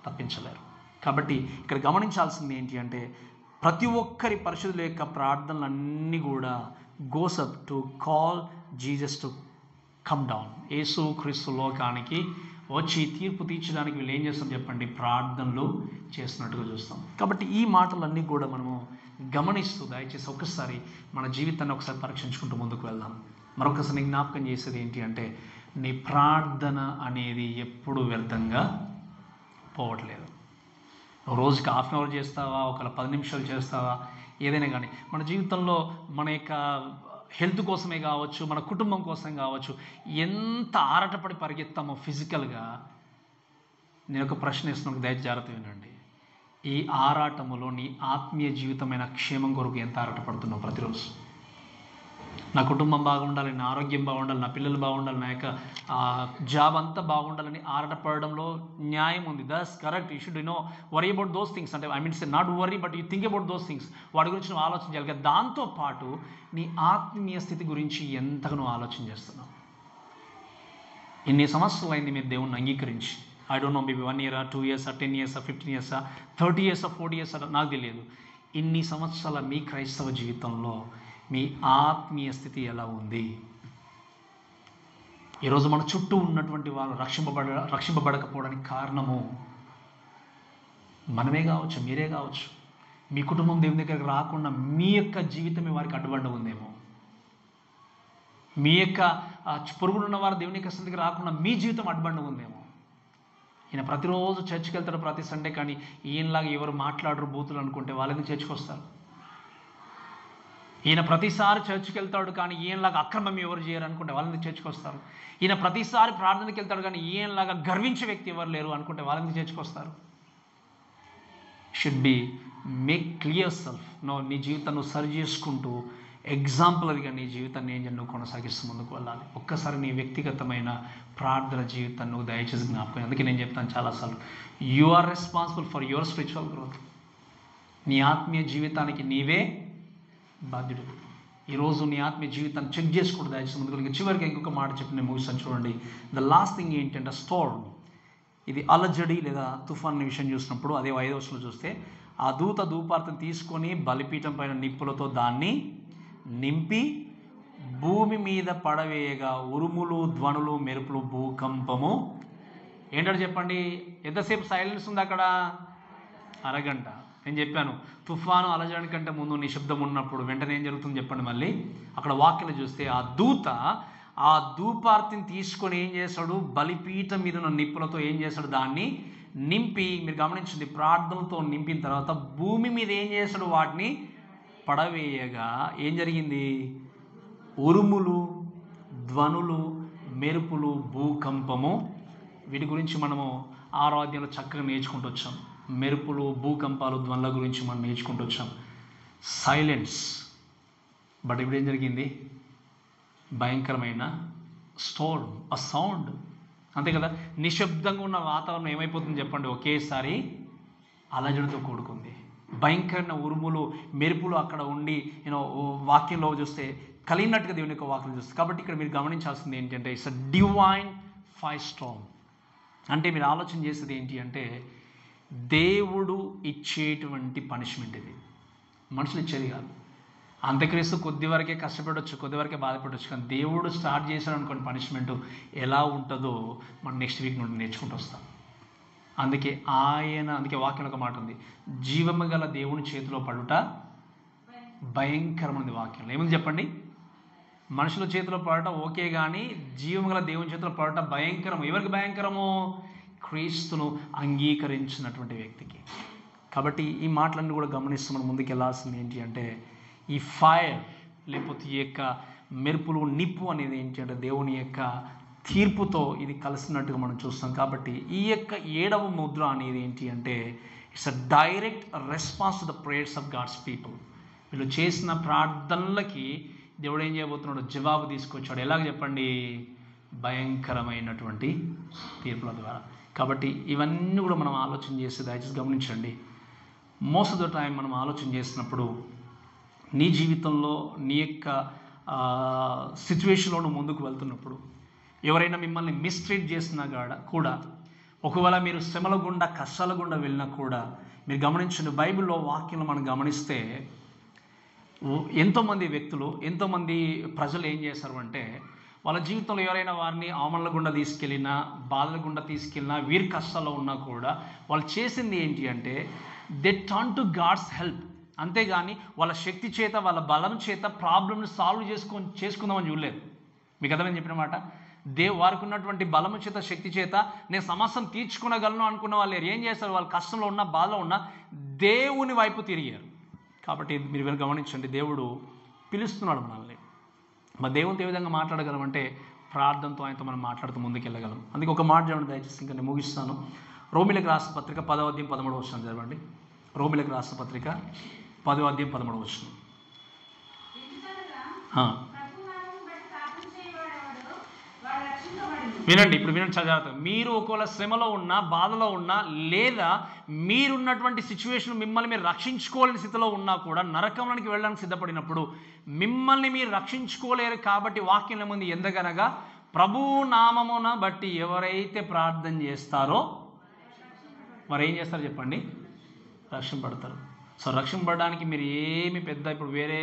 తప్పించలేరు. కాబట్టి ఇక్కడ గమనించాల్సింది ఏంటి అంటే, ప్రతి ఒక్కరి పరిశుద్ధుల యొక్క ప్రార్థనలన్నీ కూడా goes up to call Jesus to come down. యేసు క్రీస్తు లోకానికి వచ్చి తీర్పు తీర్చడానికి వీళ్ళు ఏం చేస్తాం చెప్పండి, ప్రార్థనలు చేస్తున్నట్టుగా చూస్తాం. కాబట్టి ఈ మాటలన్నీ కూడా మనము గమనిస్తూ దయచేసి ఒకసారి మన జీవితాన్ని ఒకసారి పరీక్షించుకుంటూ ముందుకు వెళ్దాం. మరొకసారి జ్ఞాపకం చేసేది ఏంటి అంటే, నీ ప్రార్థన అనేది ఎప్పుడు వ్యర్థంగా పోవట్లేదు. రోజుకి హాఫ్ అన్ అవర్ చేస్తావా, ఒక 10 నిమిషాలు చేస్తావా, ఏదైనా కానీ మన జీవితంలో మన యొక్క హెల్త్ కోసమే కావచ్చు, మన కుటుంబం కోసం కావచ్చు, ఎంత ఆరాటపడి పరిగెత్తామో ఫిజికల్గా. నేను ఒక ప్రశ్న ఇస్తున్నాను, దయచేసి జాగ్రత్త వినండి. ఈ ఆరాటములో నీ ఆత్మీయ జీవితమైన క్షేమం కొరకు ఎంత ఆరాటపడుతున్నావు ప్రతిరోజు? నా కుటుంబం బాగుండాలి, నా ఆరోగ్యం బాగుండాలి, నా పిల్లలు బాగుండాలి, నా యొక్క జాబ్ అంతా బాగుండాలని ఆరాటపడడంలో న్యాయం ఉంది. That's correct. You should worry about those things. అంటే I means not worry, but you think about those things. వాటి గురించి నువ్వు ఆలోచించాలి కదా. దాంతోపాటు నీ ఆత్మీయ స్థితి గురించి ఎంతగా నువ్వు ఆలోచన చేస్తున్నావు. ఇన్ని సంవత్సరాలు అయింది మీరు దేవుణ్ణి అంగీకరించి. I don't know, maybe 1 year, 2 years, 10 years, 15 years, 30 years, 40 years, నాకు తెలియదు. ఇన్ని సంవత్సరాల మీ క్రైస్తవ జీవితంలో మీ ఆత్మీయ స్థితి ఎలా ఉంది? ఈరోజు మన చుట్టూ ఉన్నటువంటి వారు రక్షింపబడకపోవడానికి కారణము మనమే కావచ్చు, మీరే కావచ్చు. మీ కుటుంబం దేవుని దగ్గరికి రాకుండా మీ యొక్క జీవితమే వారికి అడ్డుబండ ఉందేమో. మీ యొక్క పొరుగునున్న వారు దేవుని యొక్క స్థితికి రాకుండా మీ జీవితం అడ్డుబండ ఉందేమో. ఈయన ప్రతిరోజు చర్చికి వెళ్తాడు ప్రతి సండే, కానీ ఈయనలాగా ఎవరు మాట్లాడరు బూతులు అనుకుంటే వాళ్ళని చర్చికి వస్తారు. ఈయన ప్రతిసారి చర్చికి వెళ్తాడు కానీ ఈయనలాగా అక్రమం ఎవరు చేయరు అనుకుంటే వాళ్ళని చర్చికి వస్తారు. ఈయన ప్రతిసారి ప్రార్థనకి వెళ్తాడు కానీ ఈయనలాగా గర్వించే వ్యక్తి ఎవరు లేరు అనుకుంటే వాళ్ళని చర్చికి వస్తారు. Should be make clear self. నీ జీవితాన్ని సరి చేసుకుంటూ ఎగ్జాంపులర్గా నీ జీవితాన్ని ఏం నువ్వు కొనసాగిస్తూ ముందుకు వెళ్ళాలి. ఒక్కసారి నీ వ్యక్తిగతమైన ప్రార్థన జీవితాన్ని నువ్వు దయచేసి జ్ఞాపకం. అందుకే నేను చెప్తాను చాలాసార్లు, you are responsible for your spiritual growth. నీ ఆత్మీయ జీవితానికి నీవే బాధ్యుడు. ఈరోజు నీ ఆత్మీయ జీవితాన్ని చెక్ చేసుకోవడం దయచేసి ముందుకు. చివరికి ఇంకొక మాట చెప్పి నేను ముగిస్తాను చూడండి. ద లాస్ట్ థింగ్ ఏంటంటే స్టోర్మ్. ఇది అలజడి లేదా తుఫాన్ విషయం చూసినప్పుడు అదే 5వ వచనంలో చూస్తే, ఆ దూత ధూపార్తిని తీసుకొని బలిపీఠం పైన నిప్పులతో దాన్ని నింపి భూమి మీద పడవేయగా ఉరుములు, ధ్వనులు, మెరుపులు, భూకంపము. ఏంటంటే చెప్పండి, ఎంతసేపు సైలెన్స్ ఉంది అక్కడ? అరగంట. నేను చెప్పాను, తుఫాను అలజడి కంటే ముందు నిశ్శబ్దం ఉన్నప్పుడు వెంటనే ఏం జరుగుతుంది చెప్పండి. మళ్ళీ అక్కడ వాక్యం చూస్తే ఆ దూత ఆ ధూపార్తిని తీసుకొని ఏం చేస్తాడు, బలిపీఠం మీద ఉన్న నిప్పులతో ఏం చేస్తాడు, దాన్ని నింపి, మీరు గమనించండి, ప్రార్థనతో నింపిన తర్వాత భూమి మీద ఏం చేస్తాడు, వాటిని పడవేయగా ఏం జరిగింది? ఉరుములు, ధ్వనులు, మెరుపులు, భూకంపము. వీటి గురించి మనము 6వ అధ్యాయంలో చక్కగా నేర్చుకుంటూ వచ్చాం. మెరుపులు, భూకంపాలు, ధ్వనుల గురించి మనం నేర్చుకుంటూ వచ్చాం. సైలెన్స్. బట్ ఇప్పుడు ఏం జరిగింది? భయంకరమైన స్టోర్మ్, ఆ సౌండ్. అంతే కదా. నిశ్శబ్దంగా ఉన్న వాతావరణం ఏమైపోతుంది చెప్పండి, ఒకేసారి అలజడితో కూడుకుంది. భయంకరమైన ఉరుములు మెరుపులు అక్కడ ఉండి వాక్యంలో చూస్తే కలిగినట్టుగా దేవుని యొక్క వాక్యం చూస్తుంది. కాబట్టి ఇక్కడ మీరు గమనించాల్సింది ఏంటంటే it's a divine fire Storm. అంటే మీరు ఆలోచన చేసేది ఏంటి అంటే దేవుడు ఇచ్చేటువంటి పనిష్మెంట్ ఇది, మనుషులు ఇచ్చేది కాదు. అంత్యక్రీస్తు కొద్ది వరకే కష్టపడవచ్చు, కొద్ది వరకే బాధపడవచ్చు, కానీ దేవుడు స్టార్ట్ చేశాడు అనుకోని పనిష్మెంట్ ఎలా ఉంటుందో మనం నెక్స్ట్ వీక్ నుండి నేర్చుకుంటూ వస్తాం. అందుకే వాక్యం ఒక మాట ఉంది, జీవము గల దేవుని చేతిలో పడుట భయంకరమైనది. వాక్యంలో ఏముంది చెప్పండి, మనుషుల చేతిలో పడట ఓకే, కానీ జీవము గల దేవుని చేతిలో పడట భయంకరము. ఎవరికి భయంకరము? క్రీస్తును అంగీకరించినటువంటి వ్యక్తికి. కాబట్టి ఈ మాటలన్నీ కూడా గమనిస్తూ మనం ముందుకు వెళ్ళాల్సింది ఏంటి అంటే ఈ ఫైర్ లేకపోతే ఈ యొక్క మెరుపులు నిప్పు అనేది ఏంటి అంటే దేవుని యొక్క తీర్పుతో ఇది కలిసినట్టుగా మనం చూస్తాం. కాబట్టి ఈ యొక్క 7వ ముద్ర అనేది ఏంటి అంటే it's a direct response to the prayers of God's people. వీళ్ళు చేసిన ప్రార్థనలకి దేవుడు ఏం చేయబోతున్నాడు? జవాబు తీసుకొచ్చాడు. ఎలాగ చెప్పండి? భయంకరమైనటువంటి తీర్పుల ద్వారా. కాబట్టి ఇవన్నీ కూడా మనం ఆలోచన చేసి దయచేసి గమనించండి. మోస్ట్ ఆఫ్ ద టైం మనం ఆలోచన చేసినప్పుడు నీ జీవితంలో నీ యొక్క సిచ్యువేషన్లో నువ్వు ముందుకు వెళ్తున్నప్పుడు ఎవరైనా మిమ్మల్ని మిస్ట్రీట్ చేసినా కూడా, ఒకవేళ మీరు శ్రమల గుండా కష్టాల గుండా వెళ్ళినా కూడా మీరు గమనించండి, బైబిల్లో వాక్యంలో మనం గమనిస్తే ఎంతోమంది వ్యక్తులు, ఎంతోమంది ప్రజలు ఏం చేశారు అంటే వాళ్ళ జీవితంలో ఎవరైనా వారిని అవమానాల గుండా తీసుకెళ్ళినా, బాధల గుండా తీసుకెళ్ళినా, వీరి కష్టాల్లో ఉన్నా కూడా వాళ్ళు చేసింది ఏంటి అంటే they turn to God's help. అంతేగాని వాళ్ళ శక్తి చేత, వాళ్ళ బలం చేత ప్రాబ్లమ్ని సాల్వ్ చేసుకుందామని చూడలేదు. మీకు అర్థమని చెప్పిన మాట, వారికి ఉన్నటువంటి బలము చేత, శక్తి చేత నేను సమస్యను తీర్చుకోగలను అనుకున్న వాళ్ళు ఏం చేస్తారు? వాళ్ళ కష్టంలో ఉన్న, బాధలో ఉన్న దేవుని వైపు తిరిగారు. కాబట్టి మీరు వీళ్ళు గమనించండి, దేవుడు పిలుస్తున్నాడు మనల్ని. మా దేవునితో ఏ విధంగా మాట్లాడగలం అంటే ప్రార్థనతో, ఆయనతో మనం మాట్లాడుతూ ముందుకెళ్ళగలం. అందుకే ఒక మాట చదవండి దయచేసి, ఇంకా నేను ముగిస్తాను. రోమిలకు రాసిన పత్రిక 10వ అధ్యాయం 13వ వచనం చదవండి. రోమిలకు రాసిన పత్రిక 10వ అధ్యాయం 13వ వచనం. వినండి, ఇప్పుడు వినండి, చదువుతాం. మీరు ఒకవేళ శ్రమలో ఉన్నా, బాధలో ఉన్నా, లేదా మీరున్నటువంటి సిచ్యువేషన్ మిమ్మల్ని మీరు రక్షించుకోలేని స్థితిలో ఉన్నా కూడా, నరకంలోనికి వెళ్ళడానికి సిద్ధపడినప్పుడు మిమ్మల్ని మీరు రక్షించుకోలేరు. కాబట్టి వాక్యంలో ముందు ఎందుకనగా ప్రభు నామమున బట్టి ఎవరైతే ప్రార్థన చేస్తారో వారు ఏం చేస్తారు చెప్పండి? రక్షింపడతారు. సో రక్షింపడడానికి మీరు ఏమి పెద్ద ఇప్పుడు వేరే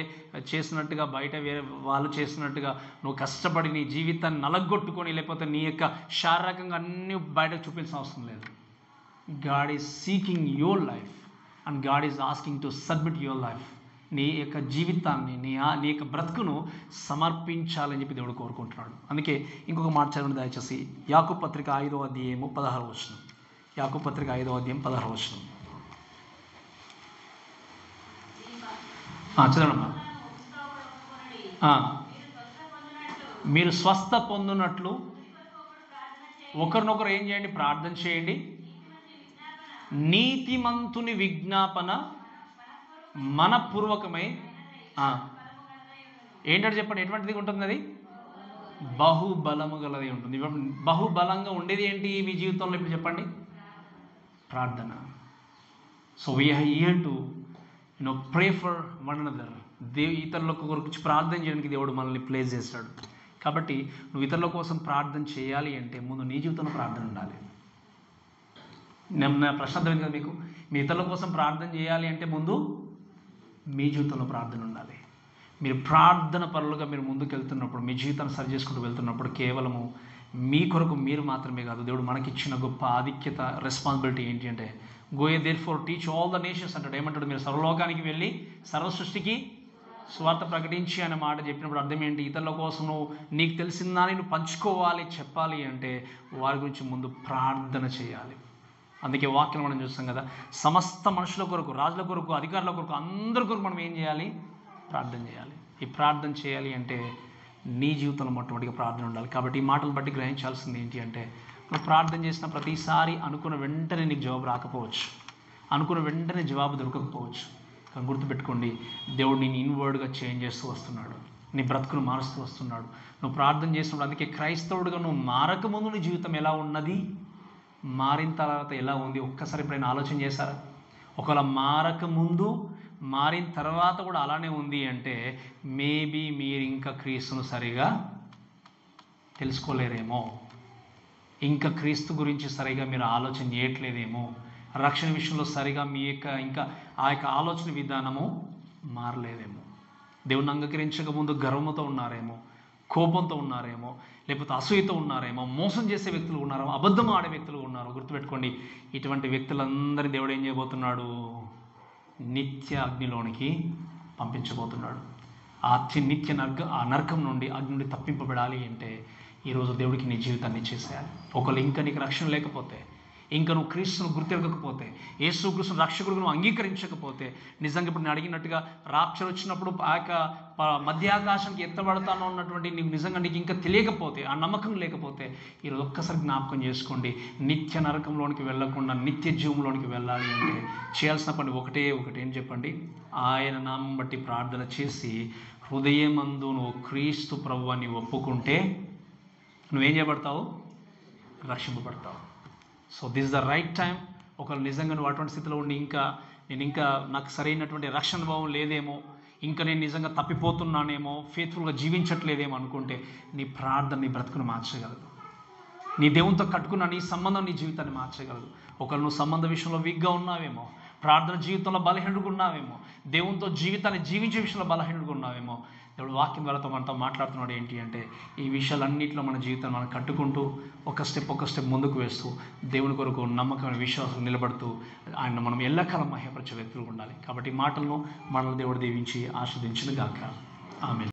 చేసినట్టుగా, బయట వేరే వాళ్ళు చేసినట్టుగా నువ్వు కష్టపడి నీ జీవితాన్ని నలగొట్టుకొని, లేకపోతే నీ యొక్క శారీరకంగా అన్నీ బయటకు చూపించాల్సిన అవసరం లేదు. God is seeking your life and God is asking to submit your life. నీ యొక్క జీవితాన్ని, నీ యొక్క బ్రతుకును సమర్పించాలని చెప్పి దేవుడు కోరుకుంటున్నాడు. అందుకే ఇంకొక మాట చదవండి దయచేసి, యాకోబు పత్రిక 5వ అధ్యాయము 16వ వచనం. యాకోబు పత్రిక 5వ అధ్యాయం 16వ వచనం చదవమ్మా. మీరు స్వస్థ పొందినట్లు ఒకరినొకరు ఏం చేయండి? ప్రార్థన చేయండి. నీతిమంతుని విజ్ఞాపన మనపూర్వకమై ఏంటంటే చెప్పండి, ఎటువంటిది ఉంటుంది? అది బహుబలము గలది ఉంటుంది. బహుబలంగా ఉండేది ఏంటి మీ జీవితంలో? ఇప్పుడు చెప్పండి, ప్రార్థన. So we are here to pray for one another. ఇతరుల గురించి ప్రార్థన చేయడానికి దేవుడు మనల్ని ప్లేస్ చేస్తాడు. కాబట్టి నువ్వు ఇతరుల కోసం ప్రార్థన చేయాలి అంటే ముందు నీ జీవితంలో ప్రార్థన ఉండాలి. నా ప్రశ్న అర్థమైంది కదా మీకు? మీ ఇతరుల కోసం ప్రార్థన చేయాలి అంటే ముందు మీ జీవితంలో ప్రార్థన ఉండాలి. మీరు ప్రార్థన పరులుగా మీరు ముందుకు వెళ్తున్నప్పుడు, మీ జీవితాన్ని సరి చేసుకుంటూ వెళ్తున్నప్పుడు కేవలము మీ కొరకు మీరు మాత్రమే కాదు, దేవుడు మనకిచ్చిన గొప్ప ఆధిక్యత, రెస్పాన్సిబిలిటీ ఏంటి అంటే go ye therefore teach all the nations అంటాడు. ఏమంటాడు? మీరు సర్వలోకానికి వెళ్ళి సర్వ సృష్టికి స్వార్థ ప్రకటించి అనే మాట చెప్పినప్పుడు అర్థం ఏంటి? ఇతరుల కోసం నువ్వు నీకు తెలిసిందాన్ని నువ్వు పంచుకోవాలి, చెప్పాలి అంటే వారి గురించి ముందు ప్రార్థన చేయాలి. అందుకే వాక్యం మనం చూస్తాం కదా, సమస్త మనుషుల కొరకు, రాజుల కొరకు, అధికారుల కొరకు, అందరి కొరకు మనం ఏం చేయాలి? ప్రార్థన చేయాలి. ఈ ప్రార్థన చేయాలి అంటే నీ జీవితంలో మొట్టమొదటిగా ప్రార్థన ఉండాలి. కాబట్టి ఈ మాటలు బట్టి గ్రహించాల్సింది ఏంటి అంటే నువ్వు ప్రార్థన చేసిన ప్రతిసారి అనుకున్న వెంటనే నీకు జవాబు రాకపోవచ్చు, అనుకున్న వెంటనే జవాబు దొరకకపోవచ్చు. కానీ గుర్తుపెట్టుకోండి, దేవుడు నేను ఇన్వర్డ్గా చేంజ్ చేస్తూ వస్తున్నాడు. నీ బ్రతుకును మారుస్తూ వస్తున్నాడు. నువ్వు ప్రార్థన చేసినప్పుడు, అందుకే క్రైస్తవుడిగా నువ్వు మారకముందు నీ జీవితం ఎలా ఉన్నది, మారిన తర్వాత ఎలా ఉంది ఒక్కసారి ఎప్పుడైనా ఆలోచన చేశారా? ఒకవేళ మారకముందు మారిన తర్వాత కూడా అలానే ఉంది అంటే మేబీ మీరు ఇంకా క్రీస్తును సరిగా తెలుసుకోలేరేమో, ఇంకా క్రీస్తు గురించి సరిగా మీరు ఆలోచన చేయట్లేదేమో, రక్షణ విషయంలో సరిగా మీ యొక్క ఇంకా ఆ యొక్క ఆలోచన విధానము మారలేదేమో, దేవుని అంగీకరించక ముందు గర్వంతో ఉన్నారేమో, కోపంతో ఉన్నారేమో, లేకపోతే అసూయతో ఉన్నారేమో, మోసం చేసే వ్యక్తులు ఉన్నారేమో, అబద్ధం ఆడే వ్యక్తులు ఉన్నారు. గుర్తుపెట్టుకోండి, ఇటువంటి వ్యక్తులందరినీ దేవుడు ఏం చేయబోతున్నాడు? నిత్య అగ్నిలోనికి పంపించబోతున్నాడు. ఆ నిత్య నరకం నుండి, అగ్ని నుండి తప్పింపబడాలి అంటే ఈరోజు దేవుడికి నీ జీవితాన్ని ఇచ్చేసేయాలి. ఒకళ్ళు ఇంకా నీకు రక్షణ లేకపోతే, ఇంకా నువ్వు క్రీస్తును గుర్తెరగకపోతే, యేసు క్రీస్తును రక్షకుడిగా నువ్వు అంగీకరించకపోతే, నిజంగా ఇప్పుడు నేను అడిగినట్టుగా రాప్చర్ వచ్చినప్పుడు ఆ యొక్క మధ్యాకాశానికి ఎత్తబడతాను అన్నటువంటి నీకు ఇంకా తెలియకపోతే, ఆ నమ్మకం లేకపోతే, ఈరోజు ఒక్కసారి జ్ఞాపకం చేసుకోండి. నిత్య నరకంలోనికి వెళ్ళకుండా నిత్య జీవంలోనికి వెళ్ళాలి అంటే చేయాల్సిన పని ఒకటే ఏం చెప్పండి? ఆయన నామం బట్టి ప్రార్థన చేసి హృదయమందు నువ్వు క్రీస్తు ప్రభువుని ఒప్పుకుంటే నువ్వేం చేయబడతావు? రక్షింపబడతావు. So this is the right time. ఒకవేళ నిజంగా నువ్వు అటువంటి స్థితిలో ఉండి నేను నాకు సరైనటువంటి రక్షణ భావం లేదేమో, ఇంకా నేను నిజంగా తప్పిపోతున్నానేమో, ఫేత్ఫుల్గా జీవించట్లేదేమో అనుకుంటే నీ ప్రార్థన నీ బ్రతుకును మార్చగలదు. నీ దేవునితో కట్టుకున్న నీ సంబంధం నీ జీవితాన్ని మార్చగలదు. ఒకవేళ నువ్వు సంబంధ విషయంలో వీక్గా ఉన్నావేమో, ప్రార్థన జీవితంలో బలహీనుడుగా ఉన్నావేమో, దేవునితో జీవితాన్ని జీవించే విషయంలో బలహీనుడుగా ఉన్నావేమో, దేవుడు వాక్యం ద్వారా మనతో మాట్లాడుతున్నాడు ఏంటి అంటే ఈ విషయాలన్నింటిలో మన జీవితాన్ని మనం కట్టుకుంటూ ఒక స్టెప్ ముందుకు వేస్తూ దేవుని కొరకు నమ్మకమైన విశ్వాసం నిలబడుతూ ఆయన మనం ఎల్లకాలం మహిమపరిచే వ్యక్తులు ఉండాలి. కాబట్టి ఈ మాటలను మనల్ని దేవుడు దీవించి ఆస్వాదించును గాక. ఆమేన్.